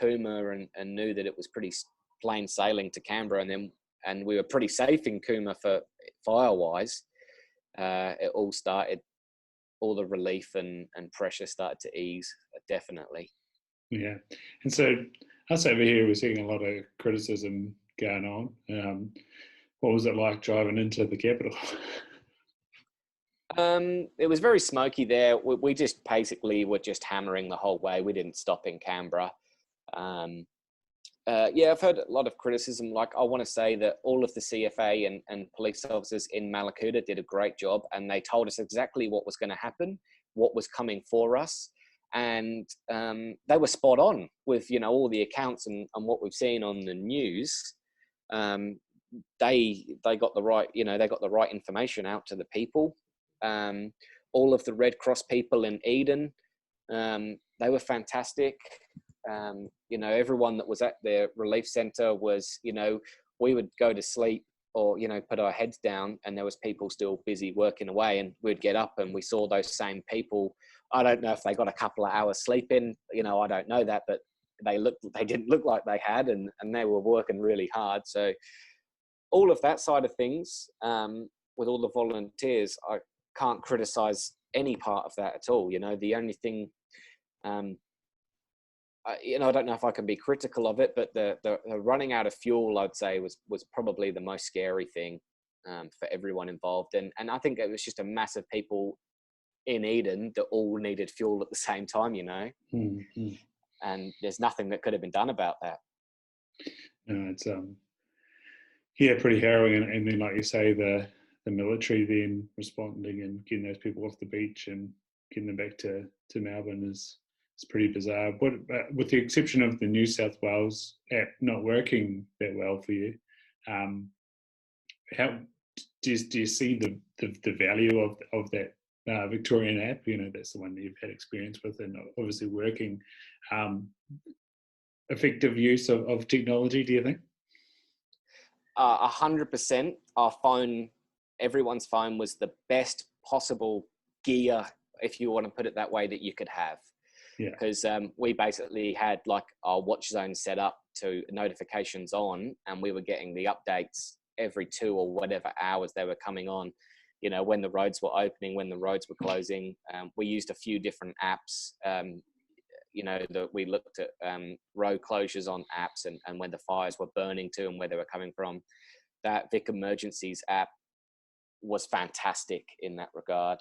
Cooma and knew that it was pretty plain sailing to Canberra, and we were pretty safe in Cooma for fire-wise, it all started, all the relief and pressure started to ease, definitely. Yeah. And so us over here, we're seeing a lot of criticism going on. What was it like driving into the capital? It was very smoky there. We just basically were just hammering the whole way. We didn't stop in Canberra. I've heard a lot of criticism. Like, I want to say that all of the CFA and police officers in Mallacoota did a great job, and they told us exactly what was going to happen, what was coming for us. And they were spot on with, all the accounts and what we've seen on the news. They got the right, they got the right information out to the people. All of the Red Cross people in Eden, they were fantastic. Everyone that was at their relief centre was, we would go to sleep or, put our heads down, and there was people still busy working away, and we'd get up and we saw those same people. I don't know if they got a couple of hours sleep in, I don't know that, but they didn't look like they had, and they were working really hard. So all of that side of things, with all the volunteers, I can't criticize any part of that at all. The only thing, I don't know if I can be critical of it, but the running out of fuel, I'd say, was probably the most scary thing for everyone involved. And I think it was just a mass of people in Eden that all needed fuel at the same time, Mm-hmm. And there's nothing that could have been done about that. No, it's pretty harrowing. And then, like you say, the military then responding and getting those people off the beach and getting them back to Melbourne is pretty bizarre. What, with the exception of the New South Wales app not working that well for you, how do you see the value of that Victorian app? That's the one that you've had experience with and obviously working. Effective use of technology, do you think? 100%. Our phone, everyone's phone was the best possible gear, if you want to put it that way, that you could have. Yeah. Because we basically had like our watch zone set up to notifications on, and we were getting the updates every 2 or whatever hours they were coming on. When the roads were opening, when the roads were closing. We used a few different apps. That we looked at road closures on apps and when the fires were burning to and where they were coming from. That Vic Emergencies app was fantastic in that regard.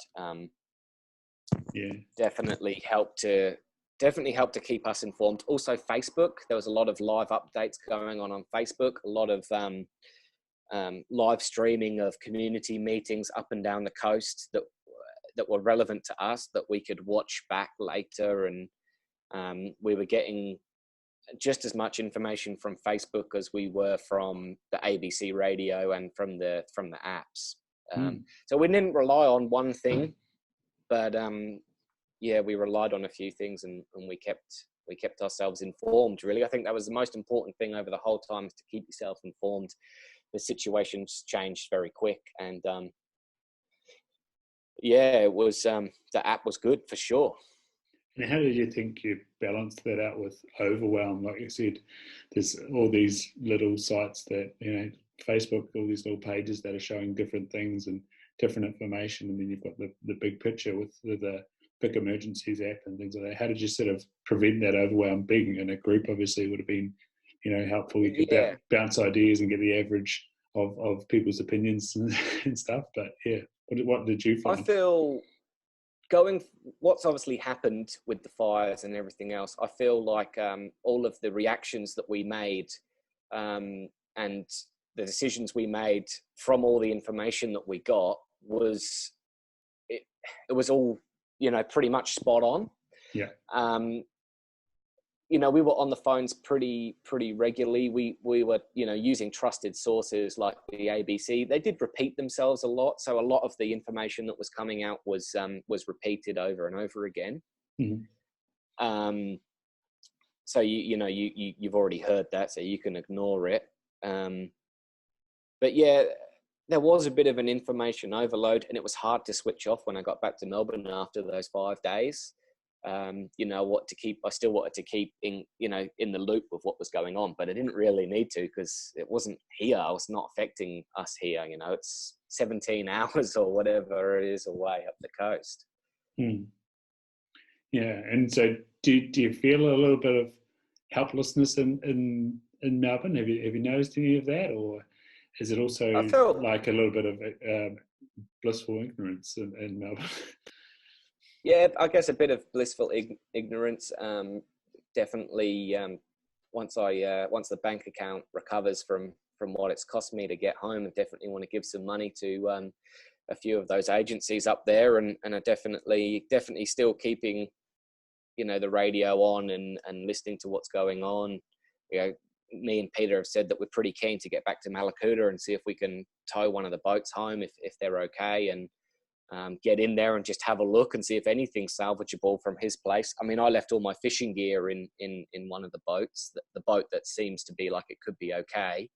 Definitely helped to definitely helped to keep us informed. Also Facebook, there was a lot of live updates going on Facebook, a lot of live streaming of community meetings up and down the coast that were relevant to us, that we could watch back later. And we were getting just as much information from Facebook as we were from the ABC radio and from the apps. So we didn't rely on one thing, but yeah, we relied on a few things, and we kept ourselves informed. Really, I think that was the most important thing over the whole time, is to keep yourself informed. The situations changed very quick, and yeah, it was the app was good for sure. And how did you think you balanced that out with overwhelm? Like you said, there's all these little sites that, Facebook, all these little pages that are showing different things and different information, and then you've got the big picture with the big emergencies app and things like that. How did you sort of prevent that overwhelm? Being in a group obviously would have been, helpful. You could bounce ideas and get the average of people's opinions and stuff. But yeah, what did you find? I feel what's obviously happened with the fires and everything else, I feel like all of the reactions that we made and the decisions we made from all the information that we got it was all, pretty much spot on. Yeah. We were on the phones pretty regularly. We were, using trusted sources like the ABC. They did repeat themselves a lot, so a lot of the information that was coming out was repeated over and over again. Mm-hmm. So you've already heard that, so you can ignore it. But yeah, there was a bit of an information overload, and it was hard to switch off when I got back to Melbourne after those 5 days. I still wanted to keep in the loop of what was going on, but I didn't really need to, because it wasn't here. It was not affecting us here. It's 17 hours or whatever it is away up the coast. Yeah. And so do you feel a little bit of helplessness in Melbourne? Have you noticed any of that, or is it also like a little bit of blissful ignorance in Melbourne? Yeah, I guess a bit of blissful ignorance. Definitely, once the bank account recovers from what it's cost me to get home, I definitely want to give some money to a few of those agencies up there, and are definitely still keeping, the radio on and listening to what's going on. Me and Peter have said that we're pretty keen to get back to Mallacoota and see if we can tow one of the boats home if they're okay, and get in there and just have a look and see if anything's salvageable from his place. I mean, I left all my fishing gear in one of the boats, the boat that seems to be like it could be okay.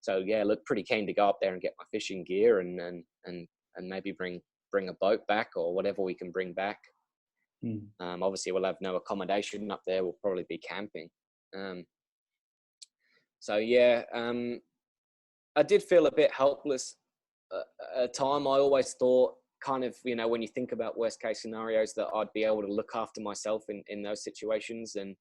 So yeah, look, pretty keen to go up there and get my fishing gear and maybe bring a boat back or whatever we can bring back. Obviously we'll have no accommodation up there. We'll probably be camping. So yeah, I did feel a bit helpless at a time. I always thought, kind of, when you think about worst case scenarios, that I'd be able to look after myself in those situations and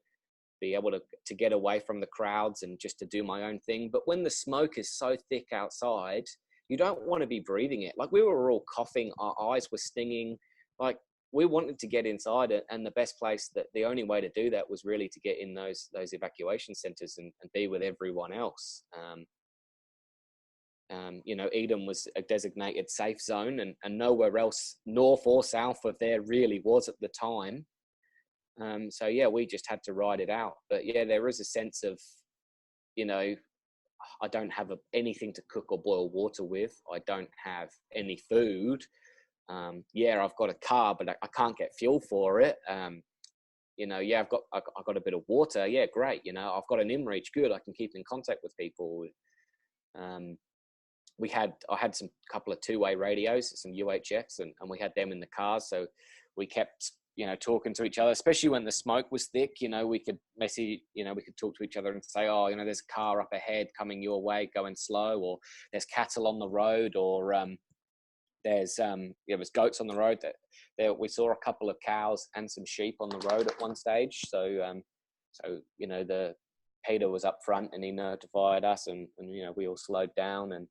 be able to get away from the crowds and just to do my own thing. But when the smoke is so thick outside, you don't want to be breathing it. Like, we were all coughing, our eyes were stinging. Like, we wanted to get inside it, and the best place, the only way to do that was really to get in those evacuation centers and be with everyone else. Eden was a designated safe zone, and nowhere else north or south of there really was at the time. So yeah, we just had to ride it out. But yeah, there is a sense of, I don't have anything to cook or boil water with. I don't have any food. Yeah, I've got a car, but I can't get fuel for it. Yeah, I've got a bit of water. Yeah, great. I've got an inReach. Good. I can keep in contact with people. I had some couple of two-way radios, some UHFs, and we had them in the cars. So we kept, talking to each other, especially when the smoke was thick. We could message, we could talk to each other and say, oh, there's a car up ahead coming your way, going slow, or there's cattle on the road, or there's goats on the road. That we saw a couple of cows and some sheep on the road at one stage. So the Peter was up front and he notified us, and we all slowed down, and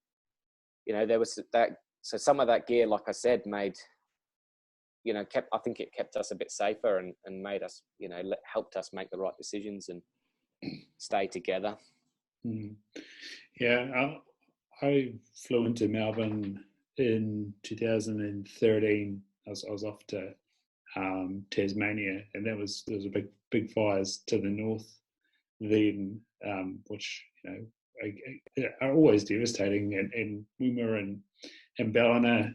there was that. So some of that gear, like I said, made I think it kept us a bit safer and made us, helped us make the right decisions and stay together. Yeah, I flew into Melbourne in 2013. I was off to Tasmania, and there was big fires to the north then, which are always devastating. And when we were in Ballina,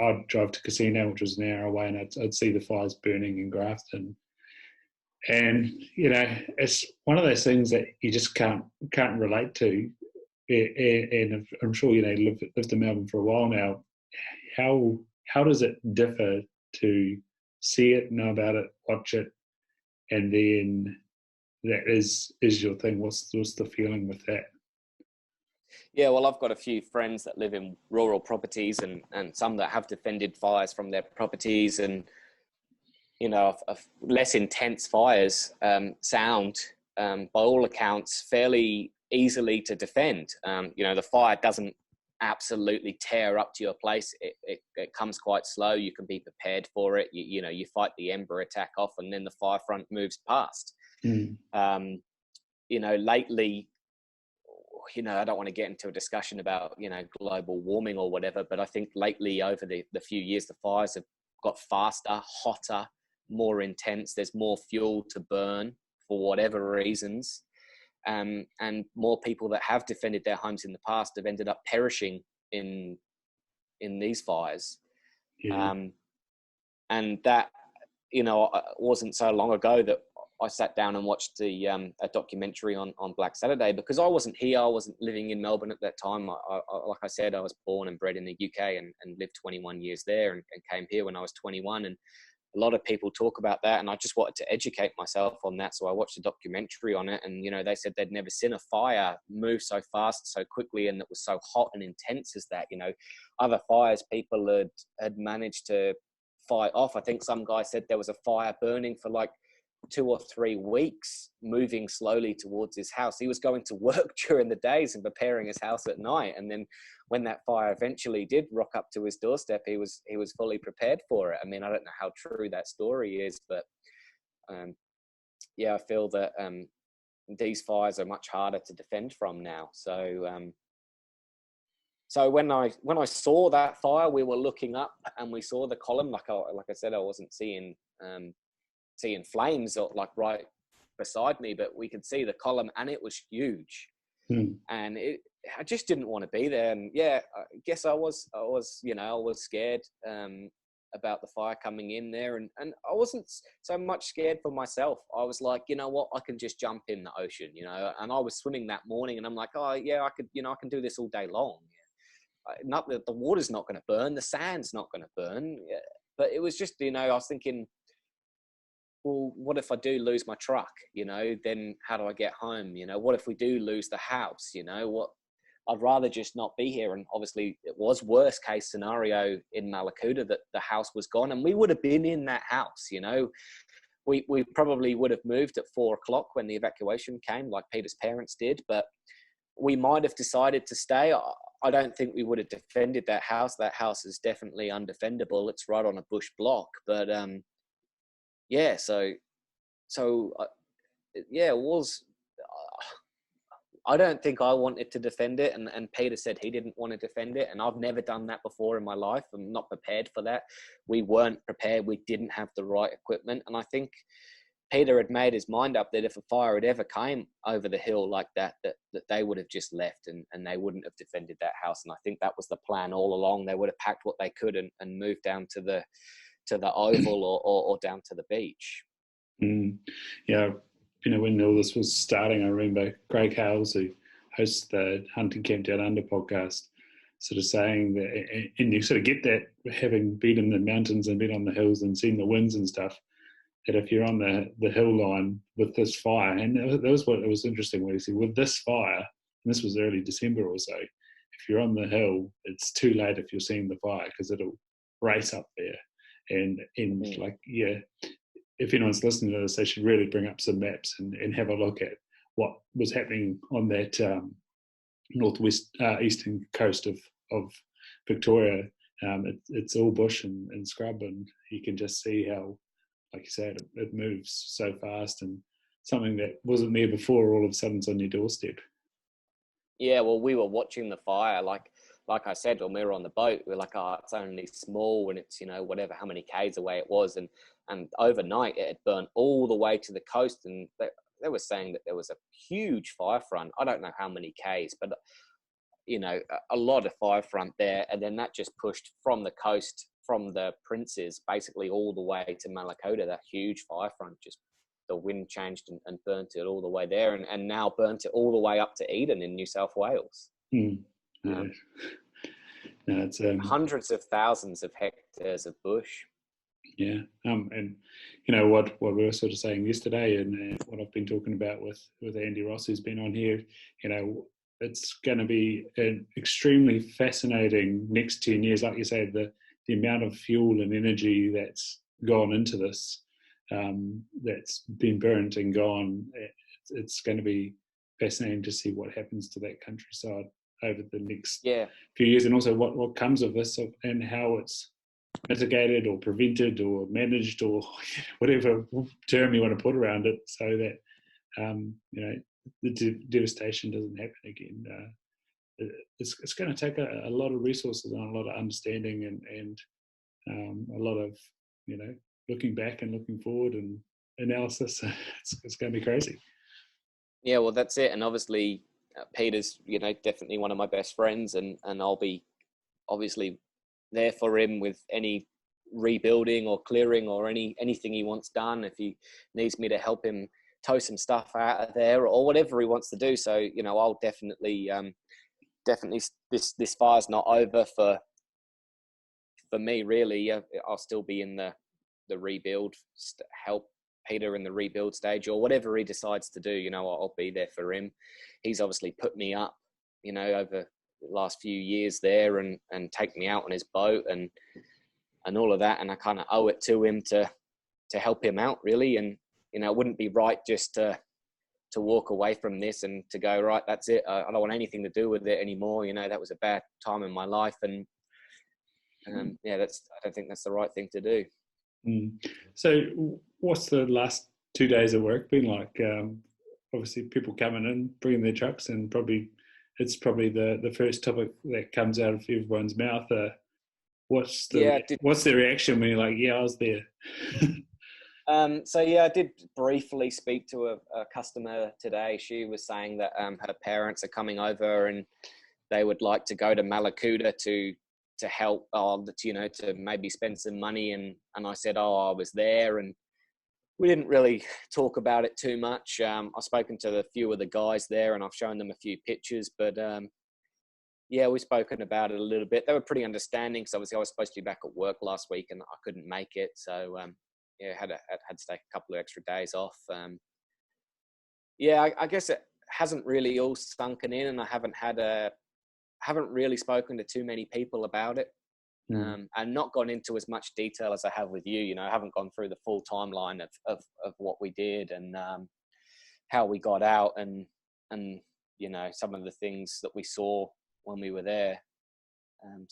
I'd drive to Casino, which was an hour away, and I'd see the fires burning in Grafton. And it's one of those things that you just can't relate to. And I'm sure lived in Melbourne for a while now. How does it differ to see it, know about it, watch it, and then that is your thing? What's the feeling with that? Yeah, well, I've got a few friends that live in rural properties and some that have defended fires from their properties, and of less intense fires sound, by all accounts, fairly easily to defend. The fire doesn't absolutely tear up to your place. It comes quite slow. You can be prepared for it. You fight the ember attack off, and then the fire front moves past. Lately, I don't want to get into a discussion about, global warming or whatever, but I think lately over the few years, the fires have got faster, hotter, more intense. There's more fuel to burn for whatever reasons. And more people that have defended their homes in the past have ended up perishing in these fires. Yeah. And that, wasn't so long ago that I sat down and watched a documentary on Black Saturday, because I wasn't here. I wasn't living in Melbourne at that time. Like I said, I was born and bred in the UK and lived 21 years there and came here when I was 21. And a lot of people talk about that, and I just wanted to educate myself on that. So I watched a documentary on it, and, they said they'd never seen a fire move so fast, so quickly, and that was so hot and intense as that. Other fires people had managed to fight off. I think some guy said there was a fire burning for like 2 or 3 weeks, moving slowly towards his house. He was going to work during the days and preparing his house at night. And then when that fire eventually did rock up to his doorstep, he was fully prepared for it. I mean, I don't know how true that story is, but I feel that these fires are much harder to defend from now. So when I saw that fire, we were looking up and we saw the column. Like I said, I wasn't seeing flames or like right beside me, but we could see the column, and it was huge. And I just didn't want to be there. And I guess I was scared about the fire coming in there, and I wasn't so much scared for myself. I was like, you know what, I can just jump in the ocean, and I was swimming that morning, and I'm like, oh yeah, I could, I can do this all day long. Not that the water's not going to burn, the sand's not going to burn, but it was just, I was thinking, well, what if I do lose my truck? Then how do I get home? What if we do lose the house? What? I'd rather just not be here. And obviously it was worst case scenario in Mallacoota that the house was gone, and we would have been in that house. We probably would have moved at 4:00 when the evacuation came, like Peter's parents did, but we might have decided to stay. I don't think we would have defended that house. That house is definitely undefendable. It's right on a bush block, but it was. I don't think I wanted to defend it, and Peter said he didn't want to defend it, and I've never done that before in my life. I'm not prepared for that. We weren't prepared. We didn't have the right equipment, and I think Peter had made his mind up that if a fire had ever came over the hill like that they would have just left and they wouldn't have defended that house. And I think that was the plan all along. They would have packed what they could and moved down to the oval or down to the beach. Yeah, when all this was starting, I remember Craig Hales, who hosts the Hunting Camp Down Under podcast, sort of saying that, and you sort of get that having been in the mountains and been on the hills and seen the winds and stuff, that if you're on the hill line with this fire, and that was what it was interesting when he said, with this fire, and this was early December or so, if you're on the hill, it's too late if you're seeing the fire because it'll race up there. And if anyone's listening to this, they should really bring up some maps and have a look at what was happening on that northwest eastern coast of Victoria it's all bush and scrub, and you can just see how, like you said, it moves so fast, and something that wasn't there before all of a sudden is on your doorstep. Yeah, well, we were watching the fire, like I said, when we were on the boat, we were like, oh, it's only small, and it's, whatever, how many k's away it was. And overnight it had burnt all the way to the coast. And they were saying that there was a huge fire front. I don't know how many k's, but, a lot of fire front there. And then that just pushed from the coast, from the Princes, basically all the way to Mallacoota, that huge fire front. Just the wind changed and burnt it all the way there, and now burnt it all the way up to Eden in New South Wales. Yeah. No, it's hundreds of thousands of hectares of bush. Yeah, and what we were sort of saying yesterday, and what I've been talking about with Andy Ross, who's been on here. It's going to be an extremely fascinating next 10 years. Like you say, the amount of fuel and energy that's gone into this, that's been burnt and gone. It's going to be fascinating to see what happens to that countryside over the next few years, and also what comes of this, and how it's mitigated or prevented or managed, or whatever term you want to put around it, so that the devastation doesn't happen again. It's going to take a lot of resources and a lot of understanding and a lot of looking back and looking forward and analysis. It's going to be crazy. Yeah, well, that's it. And obviously, Peter's definitely one of my best friends, and I'll be obviously there for him with any rebuilding or clearing or anything he wants done. If he needs me to help him tow some stuff out of there or whatever he wants to do. So I'll definitely this fire's not over for me, really. I'll still be in the rebuild, help Peter in the rebuild stage, or whatever he decides to do. I'll be there for him. He's obviously put me up over the last few years there, and take me out on his boat and all of that, and I kind of owe it to him to help him out, really. And it wouldn't be right just to walk away from this and to go, right, that's it, I don't want anything to do with it anymore. That was a bad time in my life, and I don't think that's the right thing to do. So what's the last 2 days of work been like? Obviously people coming in, bringing their trucks, and it's probably the first topic that comes out of everyone's mouth. What's the reaction when you're like, yeah, I was there? I did briefly speak to a customer today. She was saying that her parents are coming over and they would like to go to Mallacoota to help, to maybe spend some money. And I said, I was there, and we didn't really talk about it too much. I've spoken to a few of the guys there, and I've shown them a few pictures, but we've spoken about it a little bit. They were pretty understanding, because obviously I was supposed to be back at work last week and I couldn't make it. So had to take a couple of extra days off. I guess it hasn't really all sunken in, and I haven't really spoken to too many people about it, and not gone into as much detail as I have with you. I haven't gone through the full timeline of what we did and how we got out, and some of the things that we saw when we were there.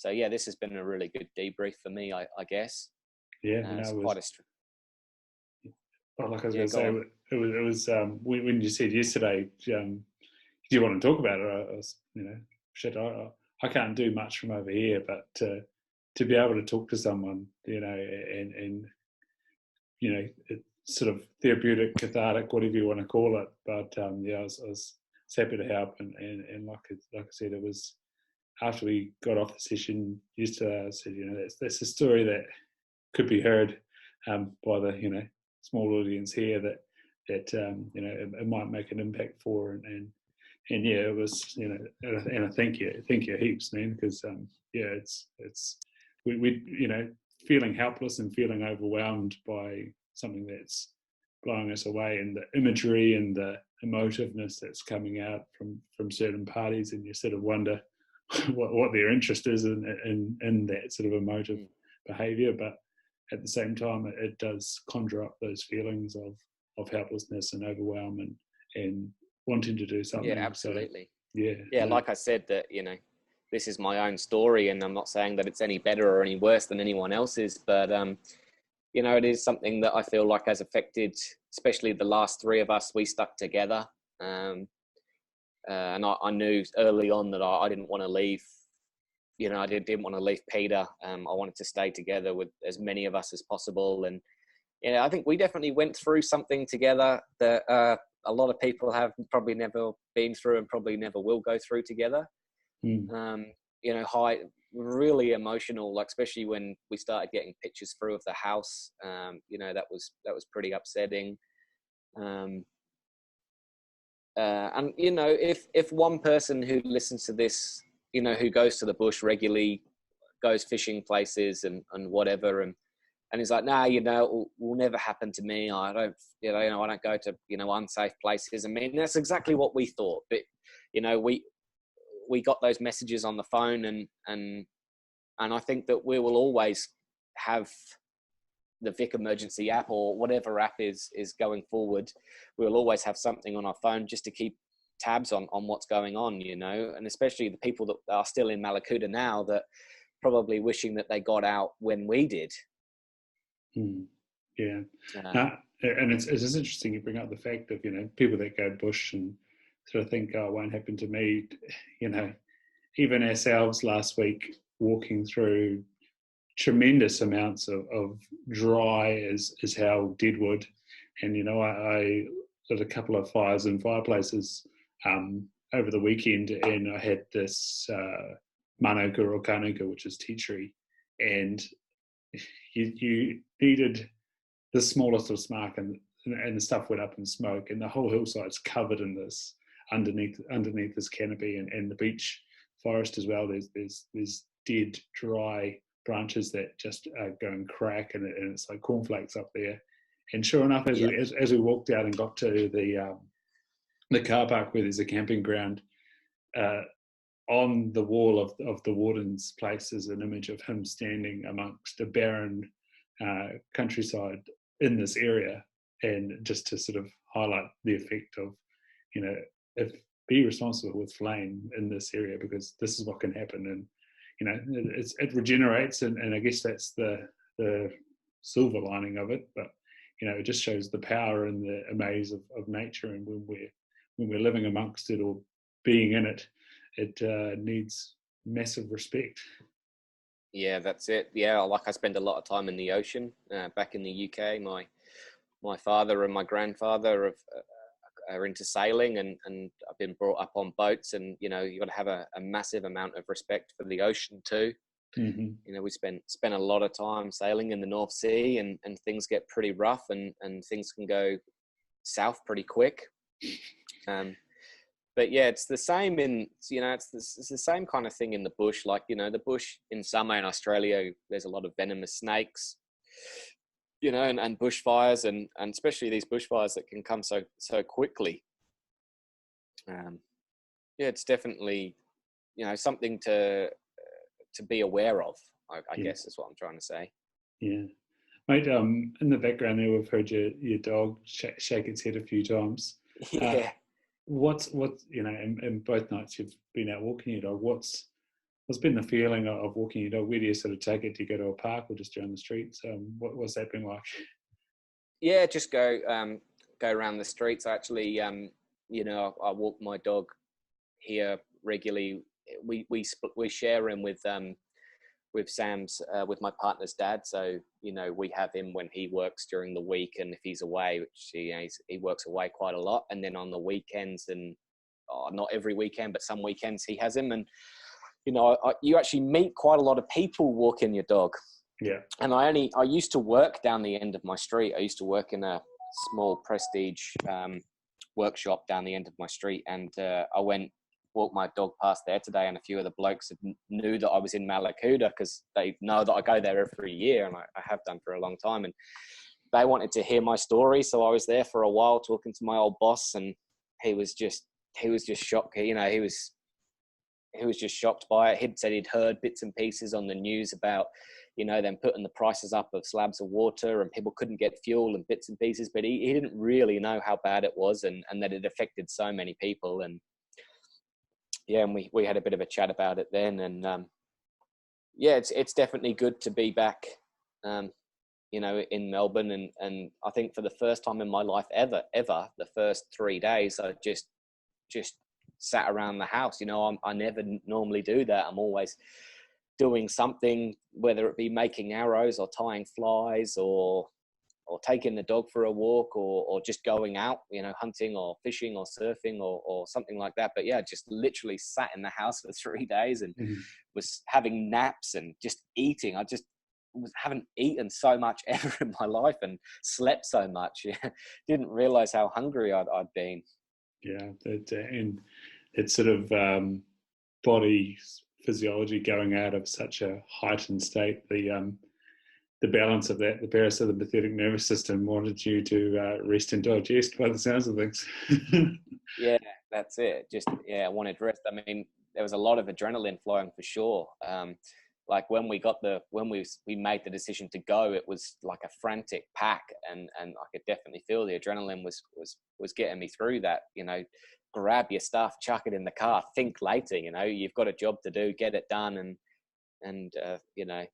This has been a really good debrief for me, I guess. It's quite a like I was going to say, it was when you said yesterday, do you want to talk about it? I was, I can't do much from over here, but to be able to talk to someone, and it's sort of therapeutic, cathartic, whatever you want to call it. But I was happy to help, and like I said, it was after we got off the session yesterday, I said, that's a story that could be heard by the small audience here that it might make an impact for, and it was, and I thank you heaps, man, because it's we feeling helpless and feeling overwhelmed by something that's blowing us away, and the imagery and the emotiveness that's coming out from certain parties, and you sort of wonder what their interest is in that sort of emotive behaviour. But at the same time, it does conjure up those feelings of helplessness and overwhelm and wanting to do something. Yeah, absolutely. So, like I said, that this is my own story, and I'm not saying that it's any better or any worse than anyone else's, but you know, it is something that I feel like has affected, especially the last three of us. We stuck together, and I knew early on that I didn't want to leave. You know, I didn't want to leave Peter. I wanted to stay together with as many of us as possible. And yeah, I think we definitely went through something together that a lot of people have probably never been through and probably never will go through together. You know, really emotional, like especially when we started getting pictures through of the house. You know, that was pretty upsetting. And you know, if one person who listens to this, you know, who goes to the bush regularly, goes fishing places and whatever, and he's like, nah, you know, it will never happen to me. I don't, you know, I don't go to, you know, unsafe places. I mean, that's exactly what we thought. But, you know, we got those messages on the phone, and I think that we will always have the Vic Emergency app, or whatever app is going forward. We'll always have something on our phone just to keep tabs on what's going on, you know, and especially the people that are still in Mallacoota now that probably wishing that they got out when we did. Yeah. And it's interesting you bring up the fact of, you know, people that go bush and sort of think, oh, it won't happen to me. You know, even ourselves last week walking through tremendous amounts of dry as how deadwood. And, you know, I lit a couple of fires and fireplaces over the weekend, and I had this manuka or kanuka, which is tea tree, and you needed the smallest of spark, and the stuff went up in smoke, and the whole hillside's covered in this underneath this canopy, and the beech forest as well. There's dead, dry branches that just are going crack, and it's like cornflakes up there. And sure enough, as we walked out and got to the car park where there's a camping ground, on the wall of the warden's place is an image of him standing amongst a barren countryside in this area, and just to sort of highlight the effect of, you know, be responsible with flame in this area, because this is what can happen. And, you know, it regenerates, and I guess that's the silver lining of it. But, you know, it just shows the power and the amaze of nature, and when we're living amongst it or being in it, it needs massive respect. Yeah, that's it. Yeah, like I spend a lot of time in the ocean. Back in the UK, my father and my grandfather are into sailing, and I've been brought up on boats, and, you know, you've got to have a massive amount of respect for the ocean too. You know, we spent a lot of time sailing in the North Sea, and things get pretty rough, and things can go south pretty quick. But yeah, it's the same in, you know, it's the same kind of thing in the bush. Like, you know, the bush in summer in Australia, there's a lot of venomous snakes, you know, and bushfires, and especially these bushfires that can come so quickly. Yeah, it's definitely, you know, something to be aware of, I guess is what I'm trying to say. Yeah. Mate, in the background there, we've heard your dog shake its head a few times. Yeah. What's you know, and both nights you've been out walking your dog, what's been the feeling of walking your dog? Where do you sort of take it? Do you go to a park or just down the streets? What's that been like? Yeah, just go around the streets. Actually, you know, I walk my dog here regularly. We share him with Sam's, with my partner's dad. So, you know, we have him when he works during the week, and if he's away, which he works away quite a lot, and then on the weekends, and not every weekend, but some weekends he has him. And, you know, you actually meet quite a lot of people walking your dog. Yeah. And I used to work down the end of my street. I used to work in a small prestige workshop down the end of my street, and I walked my dog past there today, and a few of the blokes knew that I was in Mallacoota, because they know that I go there every year, and I have done for a long time, and they wanted to hear my story. So I was there for a while talking to my old boss, and he was just shocked. You know, he was just shocked by it. He'd said he'd heard bits and pieces on the news about, you know, them putting the prices up of slabs of water, and people couldn't get fuel and bits and pieces, but he didn't really know how bad it was, and that it affected so many people. And yeah, and we had a bit of a chat about it then, and yeah, it's definitely good to be back, you know, in Melbourne, and I think for the first time in my life ever, the first 3 days, I just sat around the house. You know, I never normally do that. I'm always doing something, whether it be making arrows or tying flies or taking the dog for a walk or just going out, you know, hunting or fishing or surfing or something like that. But yeah, just literally sat in the house for 3 days and was having naps and just eating. I just haven't eaten so much ever in my life and slept so much. Yeah. Didn't realize how hungry I'd been. Yeah, and it's sort of body physiology going out of such a heightened state. The balance of that, the parasympathetic nervous system wanted you to rest and digest by the sounds of things. Yeah, that's it. Just, yeah, I wanted rest. I mean, there was a lot of adrenaline flowing for sure. Like when we made the decision to go, it was like a frantic pack, and I could definitely feel the adrenaline was getting me through that. You know, grab your stuff, chuck it in the car, think later. You know, you've got a job to do, get it done, and you know,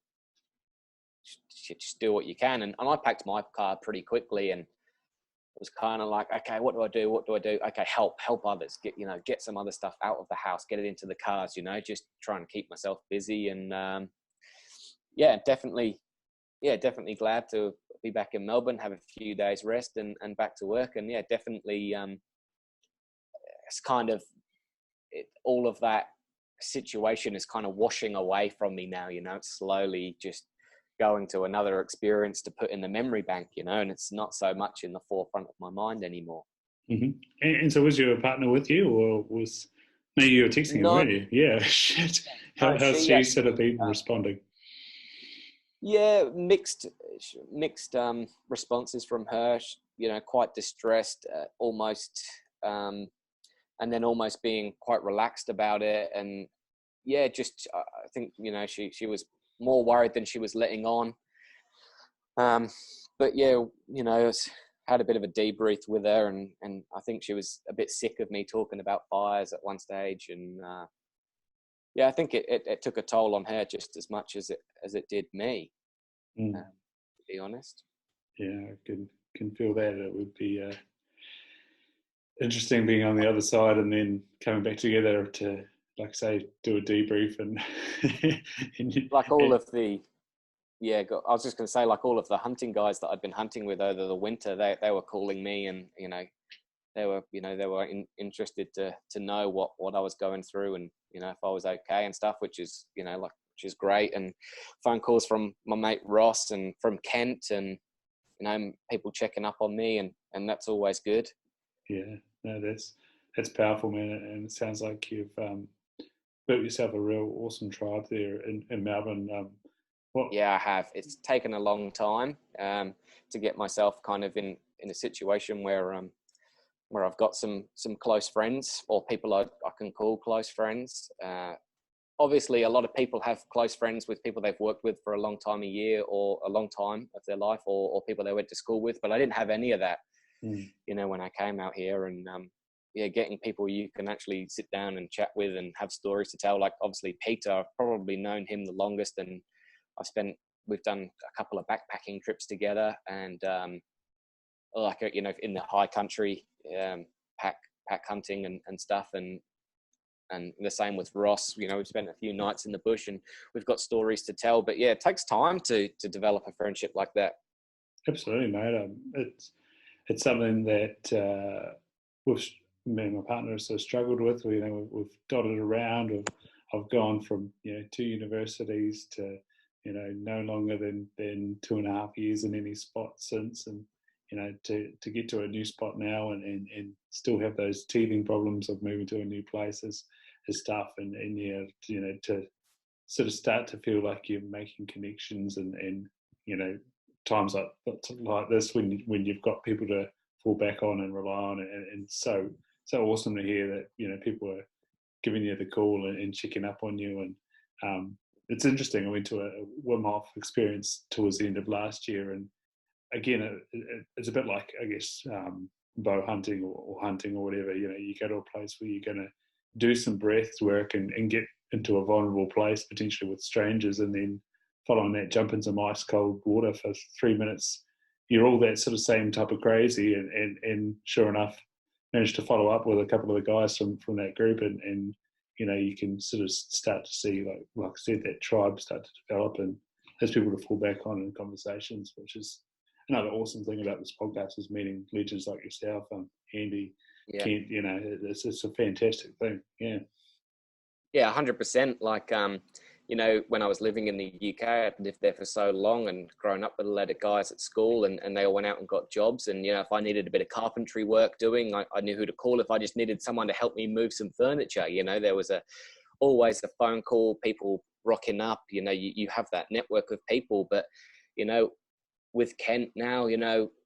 just do what you can. And I packed my car pretty quickly, and it was kind of like, okay, what do I do? What do I do? Okay, help others. Get some other stuff out of the house, get it into the cars. You know, just try and keep myself busy. And yeah, definitely glad to be back in Melbourne, have a few days rest, and back to work. And yeah, definitely, it's kind of all of that situation is kind of washing away from me now. You know, it's slowly just going to another experience to put in the memory bank, you know, and it's not so much in the forefront of my mind anymore. Mm-hmm. And so was your partner with you, or was maybe you were texting her, weren't you? Yeah, shit. How's she sort of been responding? Yeah, mixed responses from her, you know, quite distressed, almost, and then almost being quite relaxed about it. And yeah, just, I think, you know, she was more worried than she was letting on. But yeah, you know, had a bit of a debrief with her, and I think she was a bit sick of me talking about fires at one stage. And yeah, I think it took a toll on her just as much as it did me, to be honest. Yeah, I can feel that. It would be interesting being on the other side and then coming back together to, like I say, do a debrief and like all of the, yeah, I was just going to say, like all of the hunting guys that I'd been hunting with over the winter, they were calling me, and you know, they were interested to know what I was going through, and you know, if I was okay and stuff, which is, you know, which is great. And phone calls from my mate Ross and from Kent, and you know, people checking up on me, and that's always good. Yeah, no, that's powerful, man, and it sounds like you've built yourself a real awesome tribe there in Melbourne. Yeah, I have. It's taken a long time to get myself kind of in a situation where I've got some close friends, or people I can call close friends. Obviously, a lot of people have close friends with people they've worked with for a long time, a year or a long time of their life, or people they went to school with. But I didn't have any of that, you know, when I came out here. And yeah, getting people you can actually sit down and chat with and have stories to tell. Like obviously Peter, I've probably known him the longest, and we've done a couple of backpacking trips together, and like, you know, in the high country, pack hunting and stuff, and the same with Ross. You know, we've spent a few nights in the bush, and we've got stories to tell. But yeah, it takes time to develop a friendship like that. Absolutely, mate. It's something that me and my partner have sort of struggled with. We've dotted around. I've gone from, you know, 2 universities to, you know, no longer than 2.5 years in any spot since, and you know, to get to a new spot now and still have those teething problems of moving to a new place is tough. And yeah, you know, to sort of start to feel like you're making connections and you know, times like this when you've got people to fall back on and rely on, and so awesome to hear that, you know, people are giving you the call and checking up on you. And it's interesting. I went to a Wim Hof experience towards the end of last year, and again, it's a bit like, I guess, bow hunting or hunting or whatever. You know, you go to a place where you're going to do some breath work and get into a vulnerable place, potentially with strangers, and then following that, jump in some ice cold water for 3 minutes. You're all that sort of same type of crazy, and sure enough, managed to follow up with a couple of the guys from that group, and you can sort of start to see, like I said, that tribe start to develop, and there's people to fall back on in conversations, which is another awesome thing about this podcast, is meeting legends like yourself, Andy, Kent. It's a fantastic thing. Yeah, 100%. Like, when I was living in the UK, I'd lived there for so long and grown up with a lot of guys at school, and they all went out and got jobs. And, if I needed a bit of carpentry work doing, I knew who to call. If I just needed someone to help me move some furniture, there was always a phone call, people rocking up, you have that network of people. But, with Kent now,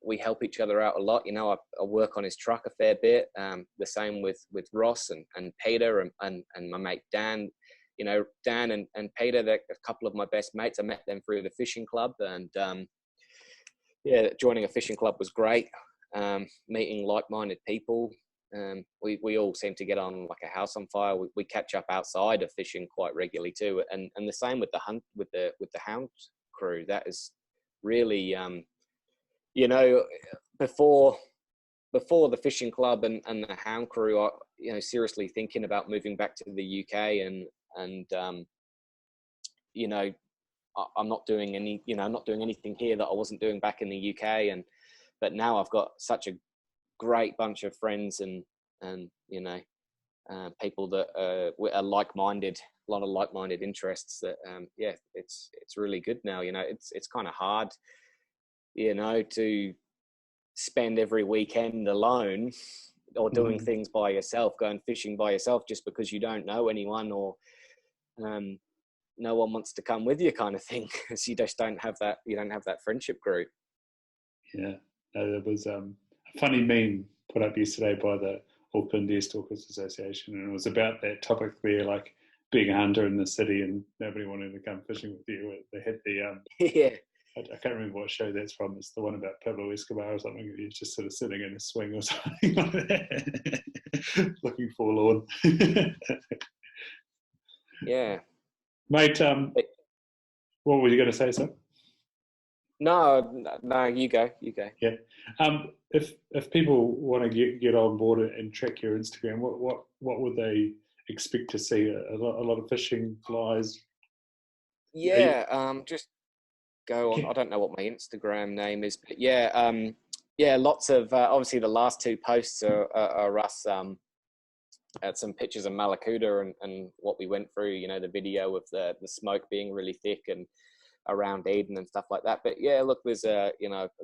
we help each other out a lot. I work on his truck a fair bit. The same with Ross and Peter and my mate Dan. Dan and Peter, they're a couple of my best mates. I met them through the fishing club, and joining a fishing club was great. Meeting like-minded people. We all seem to get on like a house on fire. We catch up outside of fishing quite regularly too, and the same with the hound crew. That is really, before the fishing club and the hound crew, I seriously thinking about moving back to the UK, and I'm not doing anything here that I wasn't doing back in the UK, but now I've got such a great bunch of friends and people that are like-minded, a lot of like-minded interests, that it's really good now. It's kind of hard to spend every weekend alone or doing things by yourself, going fishing by yourself, just because you don't know anyone, or no one wants to come with you, kind of thing, because you just don't have that friendship group. There was a funny meme put up yesterday by the Auckland Deer Stalkers Association, and it was about that topic there, like being a hunter in the city and nobody wanted to come fishing with you. They had the I can't remember what show that's from. It's the one about Pablo Escobar or something. He's just sort of sitting in a swing or something like that, looking forlorn. Yeah, mate. What were you going to say, sir? No, you go. Yeah. If people want to get on board and track your Instagram, what would they expect to see? A lot of fishing, flies. Just go on. I don't know what my Instagram name is, but lots of obviously the last two posts are us at some pictures of Mallacoota and what we went through. The video of the smoke being really thick and around Eden and stuff like that. But look, there's I've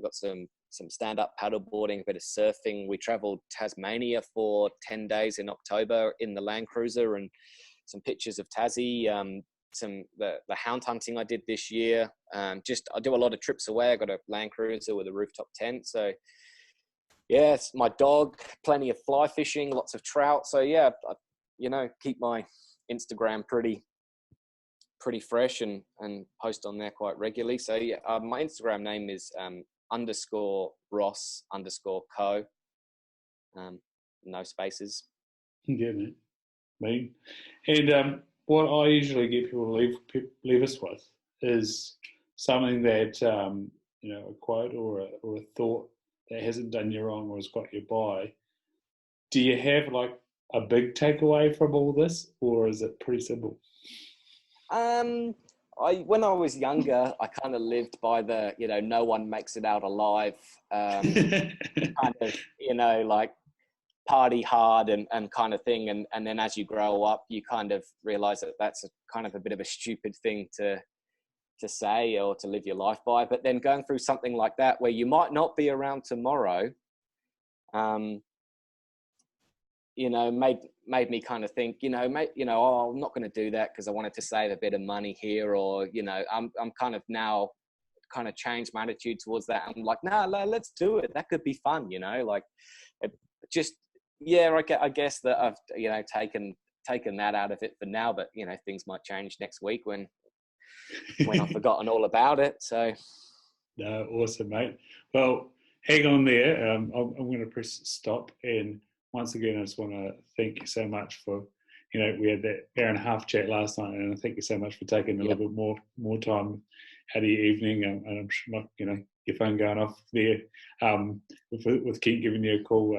got some stand-up paddleboarding, a bit of surfing. We traveled Tasmania for 10 days in October in the Land Cruiser, and some pictures of Tassie. The hound hunting I did this year. I do a lot of trips away. I got a Land Cruiser with a rooftop tent. So it's my dog, plenty of fly fishing, lots of trout. So I keep my Instagram pretty fresh and post on there quite regularly. So my Instagram name is _Ross_co. No spaces. Yeah, man. And what I usually get people to leave us with is something that a quote or a thought that hasn't done you wrong or has got you by. Do you have like a big takeaway from all this, or is it pretty simple? When I was younger, I kind of lived by the, no one makes it out alive, kind of, like party hard and kind of thing. And then as you grow up, you kind of realize that that's kind of a bit of a stupid thing to say or to live your life by. But then going through something like that, where you might not be around tomorrow, made me kind of think, I'm not going to do that because I wanted to save a bit of money here, or, I'm kind of now kind of changed my attitude towards that. I'm like, no, let's do it. That could be fun, like it just, I guess that I've, taken that out of it for now, but, things might change next week when I've forgotten all about it. So. No, awesome, mate. Well, hang on there. I'm going to press stop, and once again, I just want to thank you so much for we had that hour and a half chat last night, and thank you so much for taking a Yep. little bit more time out of your evening, and I'm sure not, your phone going off there, with Keith giving you a call.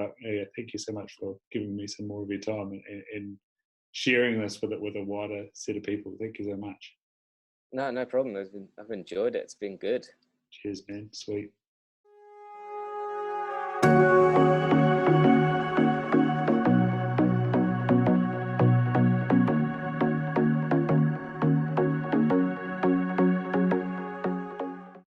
Thank you so much for giving me some more of your time and sharing this with a wider set of people. Thank you so much. No problem. I've enjoyed it. It's been good. Cheers, man. Sweet.